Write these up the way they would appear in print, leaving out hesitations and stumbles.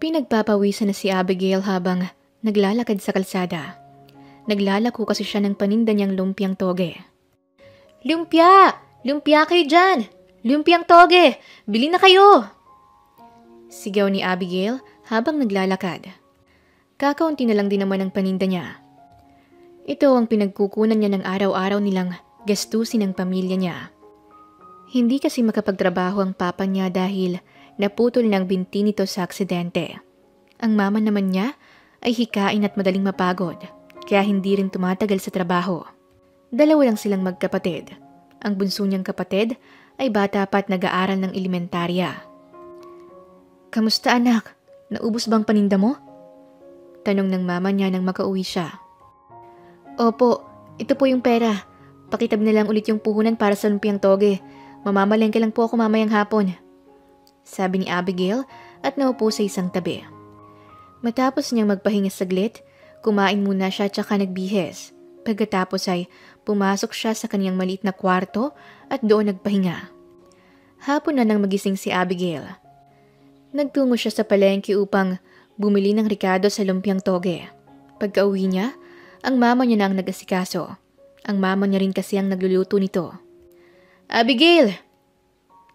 Pinagpapawisan na si Abigail habang naglalakad sa kalsada. Naglalako kasi siya ng paninda niyang lumpiang toge. "Lumpia! Lumpia kayo dyan! Lumpiang toge! Bili na kayo!" Sigaw ni Abigail habang naglalakad. Kakaunti na lang din naman ang paninda niya. Ito ang pinagkukunan niya ng araw-araw nilang gastusin ng pamilya niya. Hindi kasi makapagtrabaho ang papa niya dahil naputol ng binti nito sa aksidente. Ang mama naman niya ay hikain at madaling mapagod, kaya hindi rin tumatagal sa trabaho. Dalawa lang silang magkapatid. Ang bunso niyang kapatid ay bata pa at nag-aaral ng elementarya. "Kamusta anak? Naubos bang paninda mo?" Tanong ng mama niya nang makauwi siya. "Opo, ito po yung pera. Pakitab na lang ulit yung puhunan para sa lumpiang toge. Mamamalengke lang po ako mamayang hapon," sabi ni Abigail at naupo sa isang tabi. Matapos niyang magpahinga saglit, kumain muna siya at saka nagbihes. Pagkatapos ay pumasok siya sa kaniyang maliit na kwarto at doon nagpahinga. Hapon na nang magising si Abigail. Nagtungo siya sa palengke upang bumili ng ricado sa lumpiang toge. Pagka-uwi niya, ang mama niya na ang nag-asikaso. Ang mama niya rin kasi ang nagluluto nito. "Abigail!"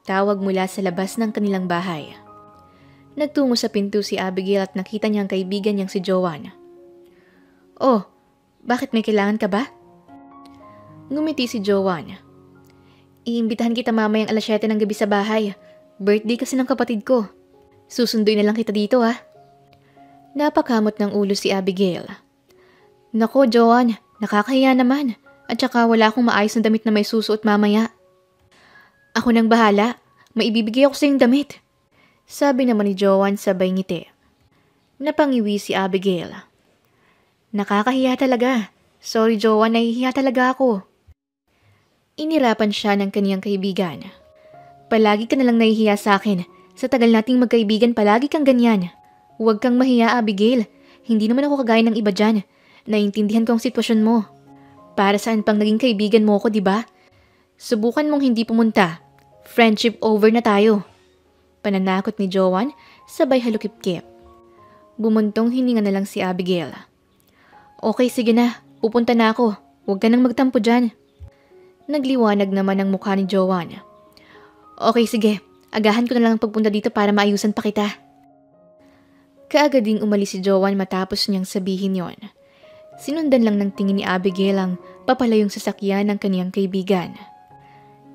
Tawag mula sa labas ng kanilang bahay. Nagtungo sa pinto si Abigail at nakita niya ang kaibigan niyang si Joanne. "Oh, bakit may kailangan ka ba?" Ngumiti si Joanne. "Iimbitahan kita mamayang 7:00 ng gabi sa bahay. Birthday kasi ng kapatid ko. Susunduin na lang kita dito ah." Napakamot ng ulo si Abigail. "Nako Joanne, nakakahiya naman. At saka wala akong maayos na damit na may susuot mamaya." "Ako nang bahala. Maibibigay ako sa iyong damit," sabi naman ni Joanne sabay ngiti. Napangiwi si Abigail. "Nakakahiya talaga. Sorry Joanne, nahihiya talaga ako." Inirapan siya ng kaniyang kaibigan. "Palagi ka nalang nahihiya sa akin. Sa tagal nating magkaibigan, palagi kang ganyan. Huwag kang mahiya, Abigail. Hindi naman ako kagaya ng iba dyan. Naiintindihan ko ang sitwasyon mo. Para saan pang naging kaibigan mo ko, diba? Subukan mong hindi pumunta. Friendship over na tayo." Pananakot ni Joanne, sabay halukip-kip. Bumuntong hininga na lang si Abigail. "Okay, sige na. Pupunta na ako. Huwag ka nang magtampo dyan." Nagliwanag naman ang mukha ni Joanne. "Okay, sige. Agahan ko na lang ang pagpunta dito para maayusan pa kita." Kaagad ding umalis si Joanne matapos niyang sabihin yon. Sinundan lang ng tingin ni Abigail ang papalayong sasakyan ng kaniyang kaibigan.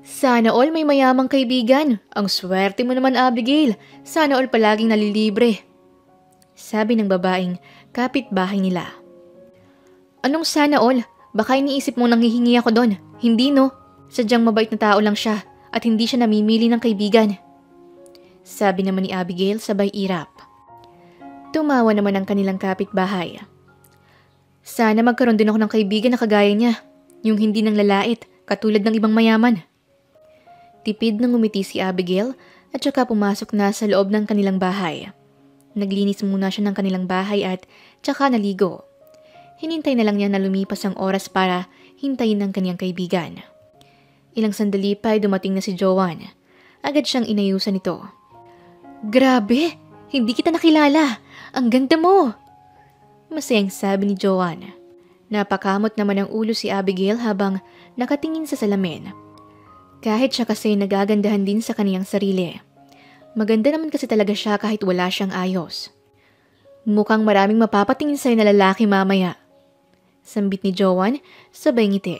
"Sana all may mayamang kaibigan. Ang swerte mo naman, Abigail. Sana all palaging nalilibre," sabi ng babaeng kapitbahay nila. "Anong sana all? Baka iniisip mong nanghihingi ako doon. Hindi no. Sadyang mabait na tao lang siya at hindi siya namimili ng kaibigan," sabi naman ni Abigail sabay irap. Tumawa naman ang kanilang kapitbahay. "Sana magkaroon din ako ng kaibigan na kagaya niya. Yung hindi nang lalait, katulad ng ibang mayaman." Tipid na ngumiti si Abigail at saka pumasok na sa loob ng kanilang bahay. Naglinis muna siya ng kanilang bahay at saka naligo. Hinintay na lang niya na lumipas ang oras para hintayin ng kaniyang kaibigan. Ilang sandali pa ay dumating na si Joanne. Agad siyang inayusan ito. "Grabe! Hindi kita nakilala! Ang ganda mo!" Masayang sabi ni Joanne. Napakamot naman ang ulo si Abigail habang nakatingin sa salamin. Kahit siya kasi nagagandahan din sa kaniyang sarili. Maganda naman kasi talaga siya kahit wala siyang ayos. "Mukhang maraming mapapatingin sa'yo na lalaki mamaya," sambit ni Joanne sabay ngiti.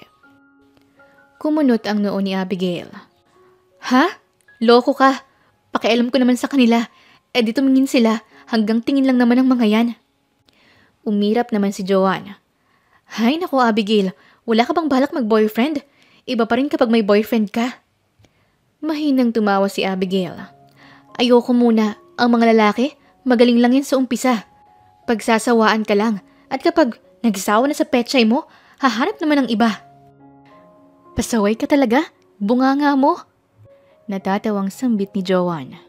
Kumunot ang noo ni Abigail. "Ha? Loko ka. Pakialam ko naman sa kanila. Eh di tumingin sila, hanggang tingin lang naman ang mga yan." Umirap naman si Joanne. "Hay nako Abigail, wala ka bang balak mag-boyfriend? Iba pa rin kapag may boyfriend ka." Mahinang tumawa si Abigail. "Ayoko muna. Ang mga lalaki, magaling lang yan sa umpisa. Pagsasawaan ka lang. At kapag nagsawa na sa petsay mo, hahanap naman ng iba." "Pasaway ka talaga? Bunganga mo?" Natatawang sambit ni Joanne.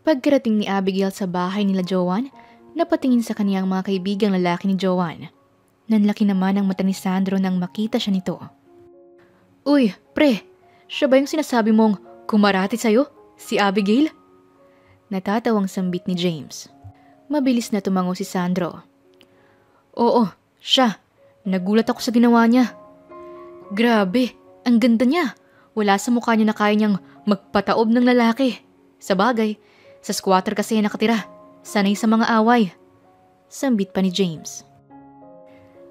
Pagkarating ni Abigail sa bahay nila Joanne, napatingin sa kaniyang mga kaibigang lalaki ni Joanne. Nanlaki naman ang mata ni Sandro nang makita siya nito. "Uy, pre, siya ba yung sinasabi mong kumarati sa'yo? Si Abigail?" Natatawang sambit ni James. Mabilis na tumango si Sandro. Oo, siya. Nagulat ako sa ginawa niya. Grabe, ang ganda niya. Wala sa mukha niya na kaya niyang magpataob ng lalaki. Sa bagay, sa squatter kasi nakatira. Sanay sa mga away. Sambit pa ni James.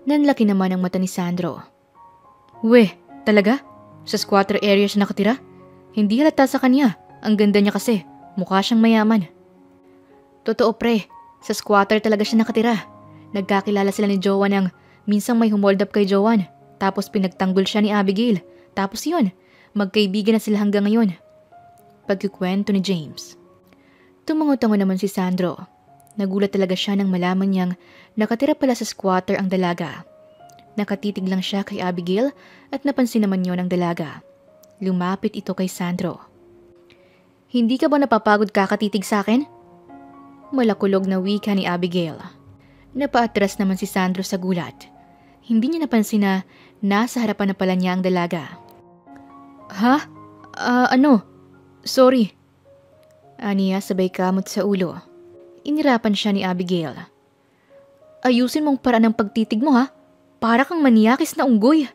Nanlaki naman ang mata ni Sandro. Weh, talaga? Sa squatter area siya nakatira? Hindi halata sa kanya. Ang ganda niya kasi. Mukha siyang mayaman. Totoo pre, sa squatter talaga siya nakatira. Nagkakilala sila ni Joanne ang minsang may humold up kay Joanne. Tapos pinagtanggol siya ni Abigail. Tapos yun, magkaibigan na sila hanggang ngayon. Pagkukwento ni James. Tumango-tango naman si Sandro. Nagulat talaga siya nang malaman niyang nakatira pala sa squatter ang dalaga. Nakatitig lang siya kay Abigail at napansin naman niyo ng dalaga. Lumapit ito kay Sandro. Hindi ka ba napapagod kakatitig sa akin? Malakulog na wika ni Abigail. Napaatras naman si Sandro sa gulat. Hindi niya napansin na nasa harapan na pala niya ang dalaga. Ha? Ano? Sorry. Aniya sabay kamot sa ulo. Inirapan siya ni Abigail. Ayusin mong paraan ng pagtitig mo ha. Para kang maniyakis na unggoy.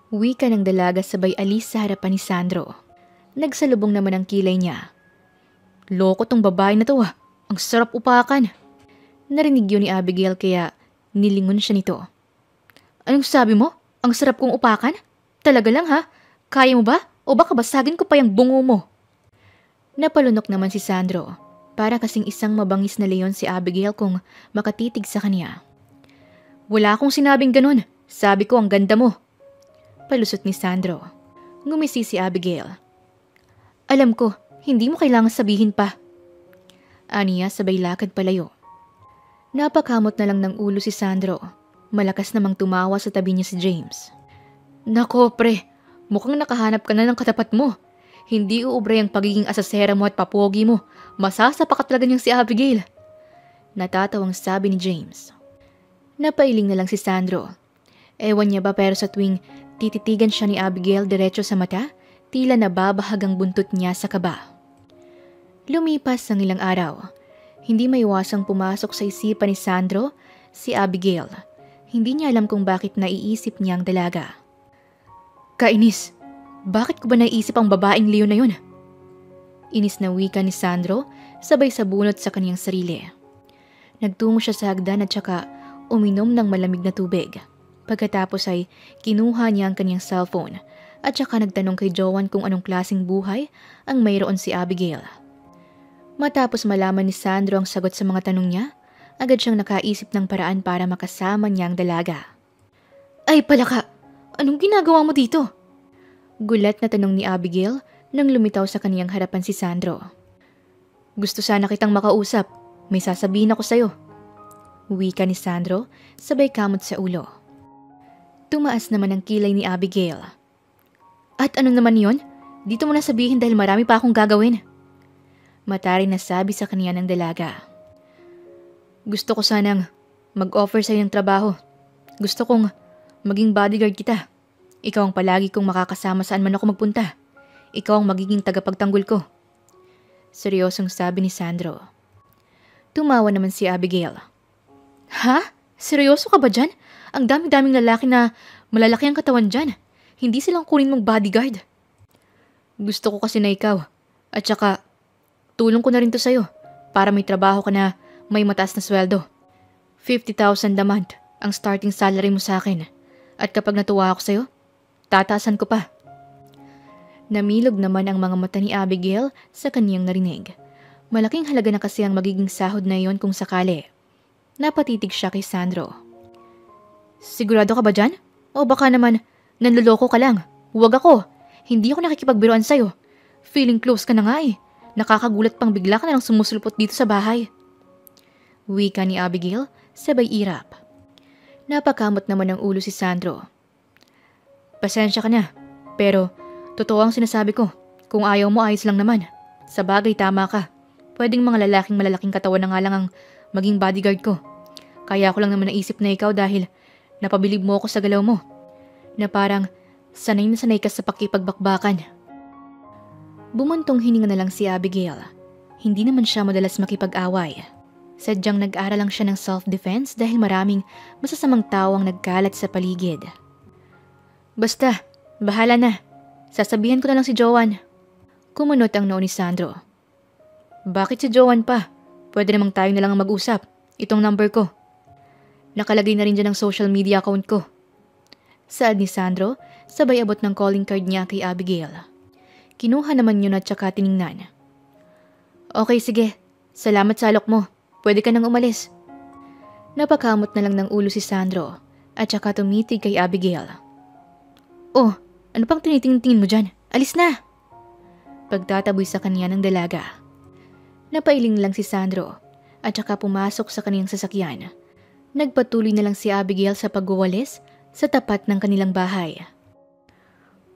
Wika ng dalaga sabay alis sa harapan ni Sandro. Nagsalubong naman ang kilay niya. Loko tong babae na to ha. Ang sarap upakan. Narinig yun ni Abigail kaya nilingon siya nito. Anong sabi mo? Ang sarap kong upakan? Talaga lang ha? Kaya mo ba? O baka basagin ko pa yung bungo mo? Napalunok naman si Sandro. Para kasing isang mabangis na leon si Abigail kung makatitig sa kanya. Wala akong sinabing ganun. Sabi ko ang ganda mo. Palusot ni Sandro. Ngumisi si Abigail. Alam ko, hindi mo kailangan sabihin pa. Aniya sabay lakad palayo. Napakamot na lang ng ulo si Sandro. Malakas namang tumawa sa tabi niya si James. Nako pre, mukhang nakahanap ka na ng katapat mo. Hindi uubray ang pagiging asasera mo at papogi mo. Masasapa ka talaga niyang si Abigail. Natatawang sabi ni James. Napailing na lang si Sandro. Ewan niya ba pero sa tuwing tititigan siya ni Abigail diretso sa mata, tila nababahag ang buntot niya sa kaba. Lumipas ang ilang araw. Hindi maiwasang pumasok sa isipan ni Sandro si Abigail. Hindi niya alam kung bakit naiisip niya ang dalaga. Kainis, bakit ko ba naiisip ang babaeng leon na yun? Inis na wika ni Sandro sabay sabunot sa kaniyang sarili. Nagtungo siya sa hagdan at saka uminom ng malamig na tubig. Pagkatapos ay kinuha niya ang kaniyang cellphone at saka nagtanong kay Joanne kung anong klaseng buhay ang mayroon si Abigail. Matapos malaman ni Sandro ang sagot sa mga tanong niya, agad siyang nakaisip ng paraan para makasama niya ang dalaga. Ay palaka, anong ginagawa mo dito? Gulat na tanong ni Abigail nang lumitaw sa kaniyang harapan si Sandro. Gusto sana kitang makausap, may sasabihin ako sa'yo. Wika ni Sandro, sabay kamot sa ulo. Tumaas naman ang kilay ni Abigail. At ano naman yon? Dito mo na sabihin dahil marami pa akong gagawin. Mataray na sabi sa kaniya ng dalaga. Gusto ko sanang mag-offer sa'yo ng trabaho. Gusto kong maging bodyguard kita. Ikaw ang palagi kong makakasama saan man ako magpunta. Ikaw ang magiging tagapagtanggol ko. Seryosong sabi ni Sandro. Tumawa naman si Abigail. Ha? Seryoso ka ba dyan? Ang dami-daming lalaki na malalaki ang katawan dyan. Hindi silang kunin mong bodyguard. Gusto ko kasi na ikaw. At saka, tulong ko na rin to sa'yo para may trabaho ka na may mataas na sweldo. 50,000 a month ang starting salary mo sa akin. At kapag natuwa ako sa'yo, tataasan ko pa. Namilog naman ang mga mata ni Abigail sa kaniyang narinig. Malaking halaga na kasi ang magiging sahod na iyon kung sakali. Napatitig siya kay Sandro. Sigurado ka ba dyan? O baka naman nanloloko ka lang? Huwag ako. Hindi ako nakikipagbiruan sa'yo. Feeling close ka na nga eh. Nakakagulat pang bigla ka na lang sumusulpot dito sa bahay. Wika ni Abigail, sabay irap. Napakamot naman ang ulo si Sandro. Pasensya ka na, pero totoo ang sinasabi ko. Kung ayaw mo, ayos lang naman. Sa bagay, tama ka. Pwedeng mga lalaking malalaking katawan na nga lang ang maging bodyguard ko. Kaya ako lang naman naisip na ikaw dahil napabilib mo ako sa galaw mo. Na parang sanay na sanay ka sa pakipagbakbakan. Bumuntong hininga na lang si Abigail. Hindi naman siya madalas makipag-away. Sadyang nag-aral lang siya ng self-defense dahil maraming masasamang tao ang nagkalat sa paligid. Basta, bahala na. Sasabihan ko na lang si Joanne. Kumunot ang noo ni Sandro. Bakit si Joanne pa? Pwede namang tayo na lang mag-usap. Itong number ko. Nakalagay na rin dyan ang social media account ko. Saad ni Sandro, sabay abot ng calling card niya kay Abigail. Kinuha naman yun at saka tiningnan. Okay, sige. Salamat sa alok mo. Pwede ka nang umalis. Napakamot na lang ng ulo si Sandro at saka tumitig kay Abigail. Oh, ano pang tinitingin mo dyan? Alis na! Pagtataboy sa kanya ng dalaga. Napailing lang si Sandro at saka pumasok sa kaniyang sasakyan. Nagpatuloy na lang si Abigail sa pagwawalis sa tapat ng kanilang bahay.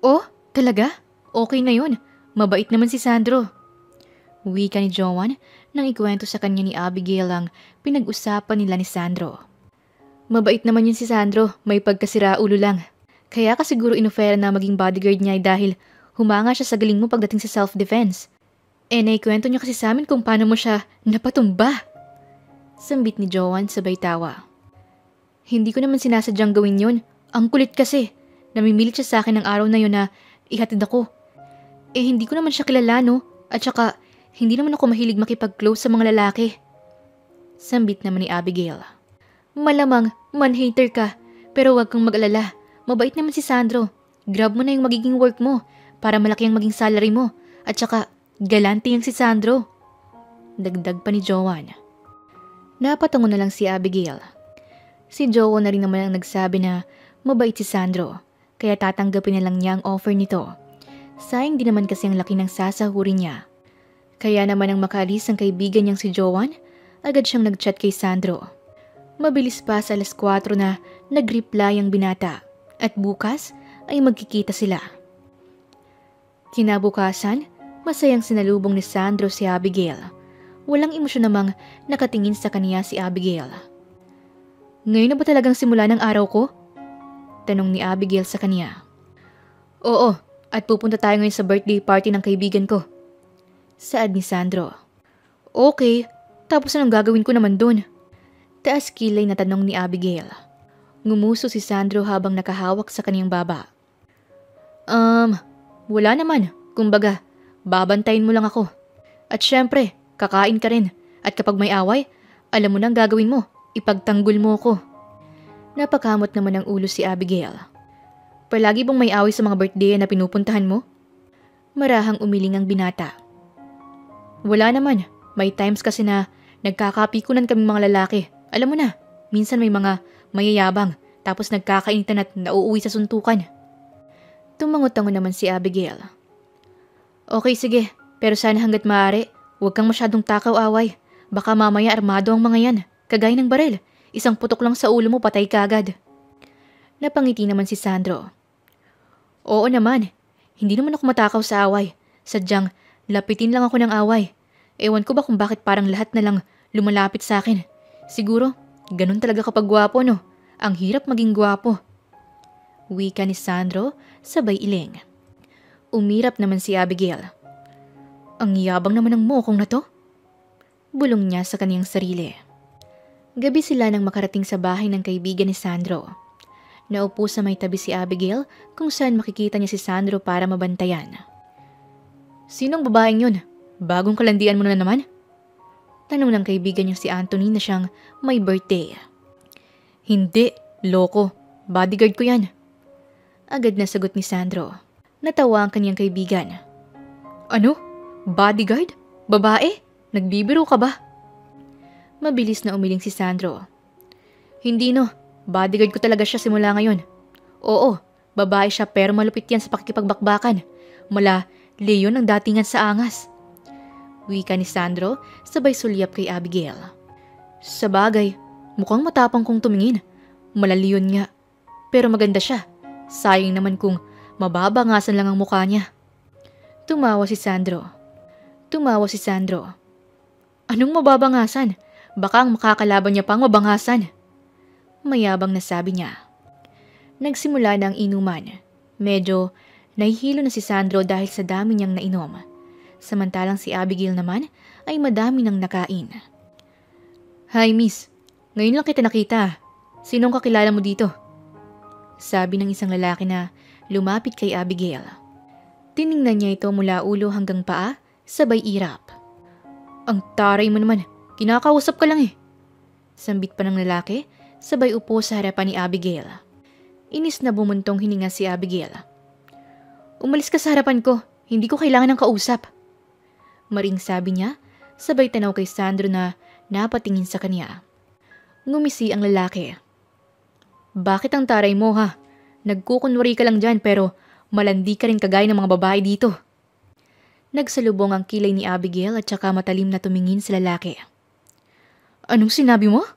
Oh, talaga? Okay na yun. Mabait naman si Sandro. Wika ni Joanne nang ikwento sa kanya ni Abigail ang pinag-usapan nila ni Sandro. Mabait naman yun si Sandro, may pagkasira ulo lang. Kaya ka siguro inofera na maging bodyguard niya dahil humanga siya sa galing mo pagdating sa self-defense. Naikwento niya kasi sa amin kung paano mo siya napatumba. Sambit ni Joanne sabay tawa. Hindi ko naman sinasadyang gawin yun. Ang kulit kasi. Namimilit siya sa akin ng araw na yun na ihatid ako. Hindi ko naman siya kilala, no? At saka, hindi naman ako mahilig makipag-close sa mga lalaki. Sambit naman ni Abigail. Malamang, man-hater ka. Pero wag kang mag-alala. Mabait naman si Sandro. Grab mo na yung magiging work mo para malaki ang maging salary mo. At saka, galante yung si Sandro. Dagdag pa ni Joanne. Napatungo na lang si Abigail. Si Joe na rin naman ang nagsabi na mabait si Sandro. Kaya tatanggapin na lang niya ang offer nito. Sayang din naman kasi ang laki ng sasahurin niya. Kaya naman ang makaalis ang kaibigan niyang si Joanne, agad siyang nag-chat kay Sandro. Mabilis pa sa 4:00 na nag-reply ang binata at bukas ay magkikita sila. Kinabukasan, masayang sinalubong ni Sandro si Abigail. Walang emosyon namang nakatingin sa kaniya si Abigail. Ngayon na ba talagang simula ng araw ko? Tanong ni Abigail sa kaniya. Oo, at pupunta tayo ngayon sa birthday party ng kaibigan ko. Saad ni Sandro. Okay, tapos anong gagawin ko naman dun? Taas kilay na tanong ni Abigail. Ngumuso si Sandro habang nakahawak sa kaniyang baba. Wala naman. Kumbaga, babantayin mo lang ako. At syempre, kakain ka rin. At kapag may away, alam mo nang gagawin mo. Ipagtanggol mo ko. Napakamot naman ng ulo si Abigail. Palagi bang may away sa mga birthday na pinupuntahan mo? Marahang umiling ang binata. Wala naman. May times kasi na nagkakapikunan kaming mga lalaki. Alam mo na, minsan may mga mayayabang tapos nagkakainitan at nauuwi sa suntukan. Tumangot-tango naman si Abigail. Okay, sige. Pero sana hanggat maaari, huwag kang masyadong takaw-away. Baka mamaya armado ang mga yan. Kagaya ng baril. Isang putok lang sa ulo mo, patay ka agad. Napangiti naman si Sandro. Oo naman. Hindi naman ako matakaw sa away. Sadyang lapitin lang ako ng away. Ewan ko ba kung bakit parang lahat na lang lumalapit sa akin. Siguro, ganun talaga kapag gwapo, no? Ang hirap maging gwapo. Wika ni Sandro, sabay iling. Umirap naman si Abigail. Ang yabang naman ng mokong na to. Bulong niya sa kaniyang sarili. Gabi sila nang makarating sa bahay ng kaibigan ni Sandro. Naupo sa may tabi si Abigail kung saan makikita niya si Sandro para mabantayan. Sinong babaeng yun? Bagong kalandian mo na naman? Tanong ng kaibigan niya si Anthony na siyang may birthday. Hindi, loko. Bodyguard ko yan. Agad na sagot ni Sandro. Natawa ang kanyang kaibigan. Ano? Bodyguard? Babae? Nagbibiro ka ba? Mabilis na umiling si Sandro. Hindi no, bodyguard ko talaga siya simula ngayon. Oo, babae siya pero malupit yan sa pakikipagbakbakan. Mala, Leon ang datingan sa angas. Wika ni Sandro, sabay sulyap kay Abigail. Sa bagay, mukhang matapang kong tumingin. Malaliyon nga. Pero maganda siya. Sayang naman kung mababangasan lang ang mukha niya. Tumawa si Sandro. Anong mababangasan? Baka ang makakalaban niya pang mabangasan. Mayabang na sabi niya. Nagsimula na ang inuman. Medyo nahihilo na si Sandro dahil sa dami niyang nainom. Samantalang si Abigail naman ay madami nang nakain. Hi miss, ngayon lang kita nakita. Sinong kakilala mo dito? Sabi ng isang lalaki na lumapit kay Abigail. Tiningnan niya ito mula ulo hanggang paa, sabay irap. Ang taray mo naman, kinakausap ka lang eh. Sambit pa ng lalaki, sabay upo sa harapan ni Abigail. Inis na bumuntong hininga si Abigail. Umalis ka sa harapan ko, hindi ko kailangan ng kausap. Maring sabi niya, sabay tanaw kay Sandro na napatingin sa kanya. Ngumisi ang lalaki. Bakit ang taray mo ha? Nagkukunwari ka lang dyan pero malandi ka rin kagaya ng mga babae dito. Nagsalubong ang kilay ni Abigail at saka matalim na tumingin sa lalaki. Anong sinabi mo?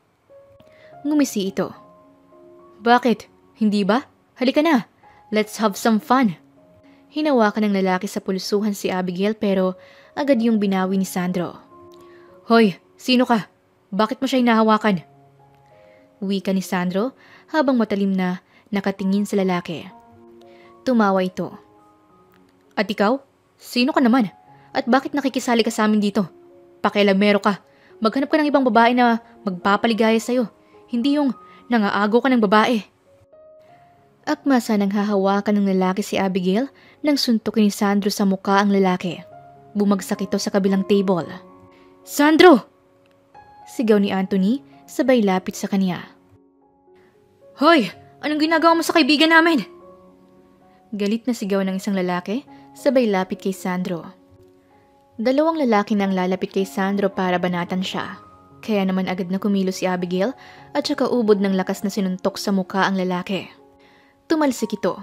Ngumisi ito. Bakit? Hindi ba? Halika na. Let's have some fun. Hinawakan ng lalaki sa pulsuhan si Abigail pero agad yung binawi ni Sandro. Hoy, sino ka? Bakit mo siya hinahawakan? Wika ni Sandro habang matalim na nakatingin sa lalaki. Tumawa ito. At ikaw? Sino ka naman? At bakit nakikisali ka sa amin dito? Pakialamero ka. Maghanap ka ng ibang babae na magpapaligaya sa'yo. Hindi yung nangaago ka ng babae. Akmasa nang hahawakan ng lalaki si Abigail nang suntukin ni Sandro sa mukha ang lalaki. Bumagsak ito sa kabilang table. Sandro! Sigaw ni Anthony sabay lapit sa kanya. Hoy! Anong ginagawa mo sa kaibigan namin? Galit na sigaw ng isang lalaki sabay lapit kay Sandro. Dalawang lalaki nang lalapit kay Sandro para banatan siya. Kaya naman agad na kumilos si Abigail at saka ubod ng lakas na sinuntok sa mukha ang lalaki. Tumalsik ito.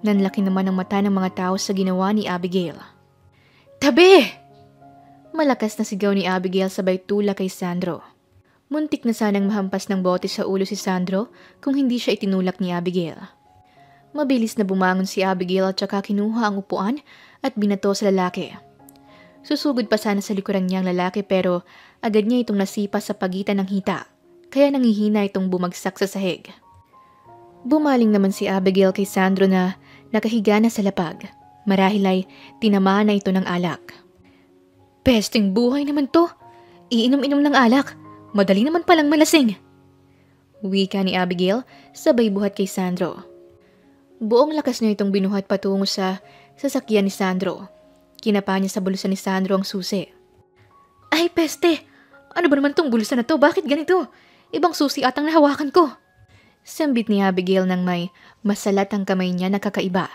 Nanlaki naman ang mata ng mga tao sa ginawa ni Abigail. Tabi! Malakas na sigaw ni Abigail sabay tula kay Sandro. Muntik na sanang mahampas ng bote sa ulo si Sandro kung hindi siya itinulak ni Abigail. Mabilis na bumangon si Abigail at saka kinuha ang upuan at binato sa lalaki. Susugod pa sana sa likuran niya ang lalaki pero agad niya itong nasipa sa pagitan ng hita, kaya nangihina itong bumagsak sa sahig. Bumaling naman si Abigail kay Sandro na nakahiga na sa lapag. Marahil ay tinamaan na ito ng alak. Pesting buhay naman to! Iinom-inom ng alak! Madali naman palang malasing! Wika ni Abigail sabay buhat kay Sandro. Buong lakas niya itong binuhat patungo sa sasakyan ni Sandro. Kinapa niya sa bulsa ni Sandro ang susi. Ay peste! Ano ba naman tong bulsa na to? Bakit ganito? Ibang susi atang nahawakan ko. Sambit ni Abigail nang may masalat ang kamay niya na kakaiba.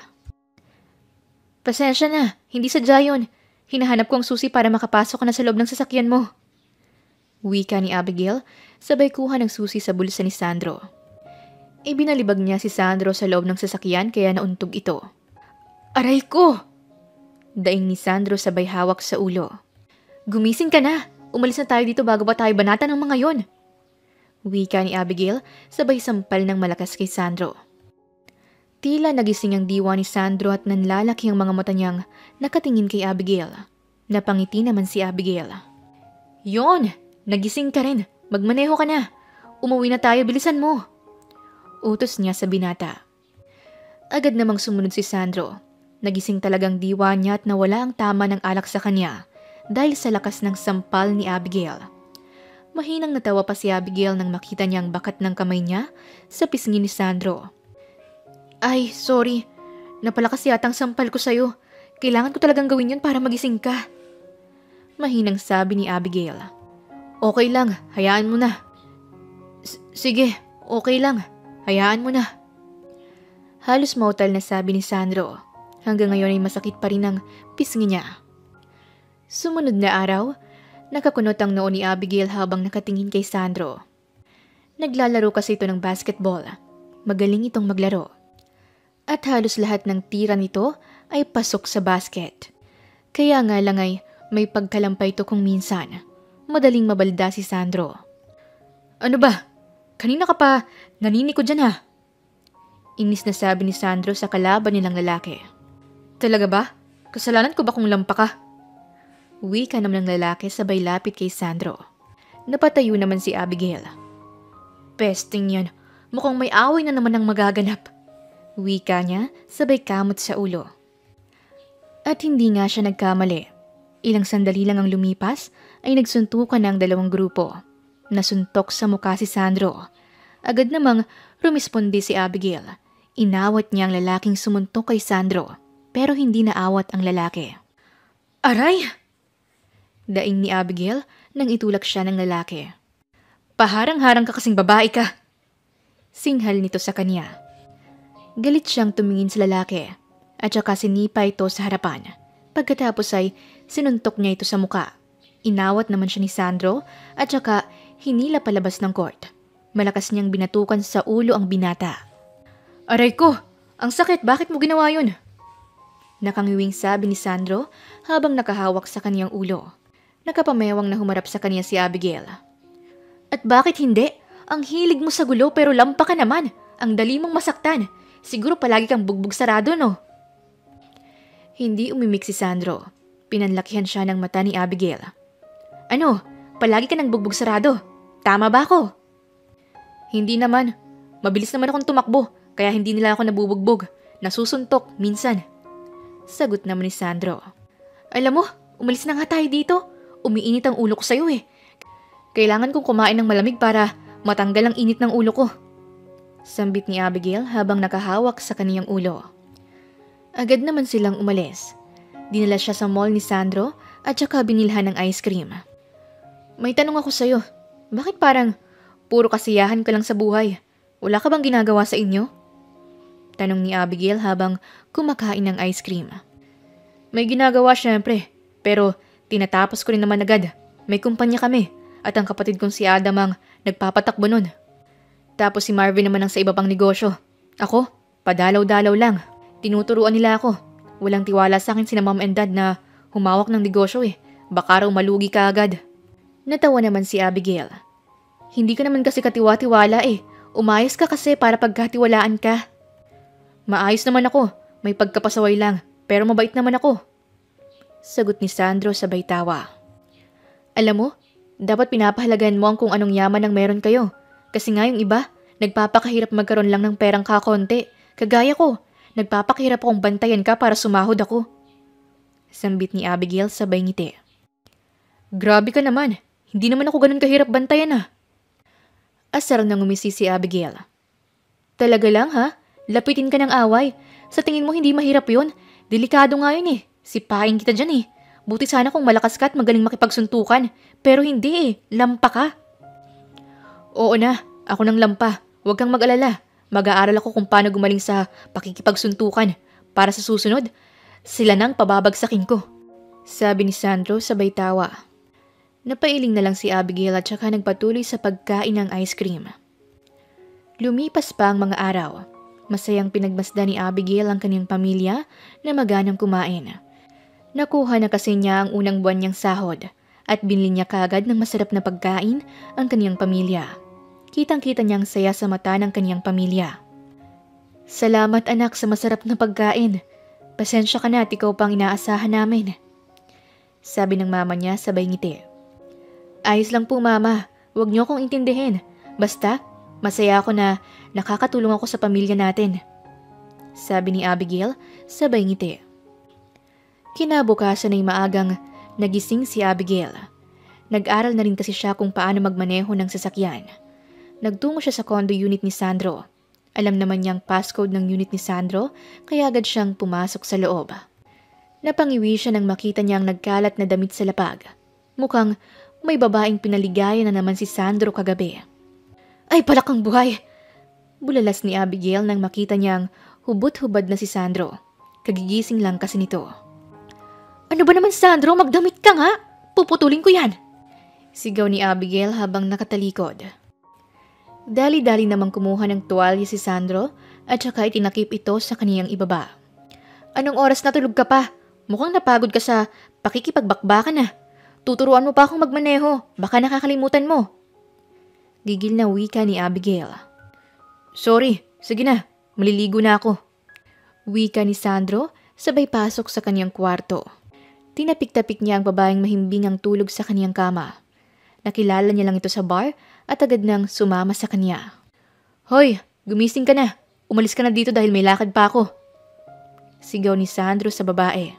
Pasensya na, hindi sadya yun. Hinahanap ko ang susi para makapasok ka na sa loob ng sasakyan mo. Wika ni Abigail, sabay kuha ng susi sa bulsa ni Sandro. Ibinalibag niya si Sandro sa loob ng sasakyan kaya nauntog ito. Aray ko! Daing ni Sandro sabay hawak sa ulo. Gumising ka na! Umalis na tayo dito bago pa tayo banatan ng mga yon. Wika ni Abigail, sabay sampal ng malakas kay Sandro. Tila nagising ang diwa ni Sandro at nanlalaki ang mga mata niyang nakatingin kay Abigail. Napangiti naman si Abigail. Yon! Nagising ka rin. Magmaneho ka na. Umuwi na tayo, bilisan mo. Utos niya sa binata. Agad namang sumunod si Sandro. Nagising talagang diwa niya at nawala ang tama ng alak sa kanya dahil sa lakas ng sampal ni Abigail. Mahinang natawa pa si Abigail nang makita niya ang bakat ng kamay niya sa pisngi ni Sandro. Ay, sorry. Napalakas yatang sampal ko sa'yo. Kailangan ko talagang gawin yun para magising ka. Mahinang sabi ni Abigail. Okay lang, hayaan mo na. Sige, okay lang, hayaan mo na. Halos mautal na sabi ni Sandro. Hanggang ngayon ay masakit pa rin ang pisngi niya. Sumunod na araw, nakakunot ang noo ni Abigail habang nakatingin kay Sandro. Naglalaro kasi ito ng basketball. Magaling itong maglaro. At halos lahat ng tira nito ay pasok sa basket. Kaya nga lang ay may pagkalampay ito kung minsan. Madaling mabalda si Sandro. Ano ba? Kanina ka pa nanini ko dyan ha? Inis na sabi ni Sandro sa kalaban nilang lalaki. Talaga ba? Kasalanan ko ba kung lampa ka? Wika naman ng lalaki sabay lapit kay Sandro. Napatayo naman si Abigail. Pesting yan. Mukhang may away na naman ang magaganap. Wika niya sabay kamot sa ulo. At hindi nga siya nagkamali. Ilang sandali lang ang lumipas ay nagsuntukan ng dalawang grupo. Nasuntok sa mukha si Sandro. Agad namang rumispondi si Abigail. Inawat niya ang lalaking sumuntok kay Sandro, pero hindi naawat ang lalaki. Aray! Daing ni Abigail nang itulak siya ng lalaki. Paharang-harang ka kasing babae ka! Singhal nito sa kanya. Galit siyang tumingin sa lalaki at saka sinipa ito sa harapan. Pagkatapos ay sinuntok niya ito sa muka. Inawat naman siya ni Sandro at saka hinila palabas ng court. Malakas niyang binatukan sa ulo ang binata. Aray ko! Ang sakit! Bakit mo ginawa yun? Nakangiwing sabi ni Sandro habang nakahawak sa kaniyang ulo. Nakapamewang na humarap sa kanya si Abigail. At bakit hindi? Ang hilig mo sa gulo pero lampa ka naman. Ang dali mong masaktan. Siguro palagi kang bugbog sarado, no? Hindi umimik si Sandro. Pinanlakihan siya ng mata ni Abigail. Ano? Palagi ka ng bugbog sarado. Tama ba ako? Hindi naman. Mabilis naman akong tumakbo, kaya hindi nila ako nabubugbog. Nasusuntok, minsan. Sagot naman ni Sandro. Alam mo, umalis na nga tayo dito. Umiinit ang ulo ko sa'yo eh. Kailangan kong kumain ng malamig para matanggal ang init ng ulo ko. Sambit ni Abigail habang nakahawak sa kaniyang ulo. Agad naman silang umalis. Dinala siya sa mall ni Sandro at saka binilhan ng ice cream. May tanong ako sa'yo. Bakit parang puro kasiyahan ka lang sa buhay? Wala ka bang ginagawa sa inyo? Tanong ni Abigail habang kumakain ng ice cream. May ginagawa syempre, pero tinatapos ko rin naman agad. May kumpanya kami at ang kapatid kong si Adam ang nagpapatakbo nun. Tapos si Marvin naman ang sa iba pang negosyo. Ako, padalaw-dalaw lang. Tinuturuan nila ako. Walang tiwala sa akin sina mom and dad na humawak ng negosyo eh. Baka raw malugi ka agad. Natawa naman si Abigail. Hindi ka naman kasi katiwa-tiwala eh. Umayos ka kasi para pagkatiwalaan ka. Maayos naman ako. May pagkapasaway lang. Pero mabait naman ako. Sagot ni Sandro sabay tawa. Alam mo, dapat pinapahalagan mo ang kung anong yaman ang meron kayo. Kasi nga yung iba, nagpapakahirap magkaroon lang ng perang kakonti. Kagaya ko, nagpapakahirap akong bantayan ka para sumahod ako. Sambit ni Abigail sabay ngiti. Grabe ka naman. Hindi naman ako ganun kahirap bantayan ah. Asar nang umisi si Abigail. Talaga lang ha? Lapitin ka ng away. Sa tingin mo hindi mahirap yun? Delikado nga yun eh. Sipain kita dyan eh. Buti sana kung malakas ka at magaling makipagsuntukan. Pero hindi eh. Lampa ka. Oo na. Ako ng lampa. Huwag kang mag-alala. Mag-aaral ako kung paano gumaling sa pakikipagsuntukan. Para sa susunod, sila nang pababagsakin ko. Sabi ni Sandro sabay tawa. Napailing na lang si Abigail at saka nagpatuloy sa pagkain ng ice cream. Lumipas pa ang mga araw. Masayang pinagmasdan ni Abigail ang kanyang pamilya na maganang kumain. Nakuha na kasi niya ang unang buwan niyang sahod at binili niya kaagad ng masarap na pagkain ang kanyang pamilya. Kitang-kita niyang saya sa mata ng kanyang pamilya. Salamat anak sa masarap na pagkain. Pasensya ka na at ikaw pang inaasahan namin. Sabi ng mama niya sabay ngiti. Ayos lang po mama, huwag niyo akong intindihin. Basta, masaya ako na nakakatulong ako sa pamilya natin. Sabi ni Abigail sabay ngiti. Kinabukasan ay maagang nagising si Abigail. Nag-aral na rin kasi siya kung paano magmaneho ng sasakyan. Nagtungo siya sa condo unit ni Sandro. Alam naman niyang passcode ng unit ni Sandro kaya agad siyang pumasok sa loob. Napangiwi siya nang makita niyang nagkalat na damit sa lapag. Mukhang may babaeng pinaligaya na naman si Sandro kagabi. Ay palakang buhay! Bulalas ni Abigail nang makita niyang hubot-hubad na si Sandro. Kagigising lang kasi nito. Ano ba naman Sandro? Magdamit ka nga! Puputulin ko yan! Sigaw ni Abigail habang nakatalikod. Dali-dali namang kumuha ng tuwalya si Sandro at saka itinakip ito sa kaniyang ibaba. Anong oras natulog ka pa? Mukhang napagod ka sa pakikipagbakbakan na. Tuturuan mo pa akong magmaneho. Baka nakakalimutan mo. Gigil na wika ni Abigail. Sorry, sige na. Maliligo na ako. Wika ni Sandro sabay pasok sa kaniyang kwarto. Tinapik-tapik niya ang babaeng mahimbing ang tulog sa kaniyang kama. Nakilala niya lang ito sa bar at agad nang sumama sa kanya. Hoy, gumising ka na. Umalis ka na dito dahil may lakad pa ako. Sigaw ni Sandro sa babae.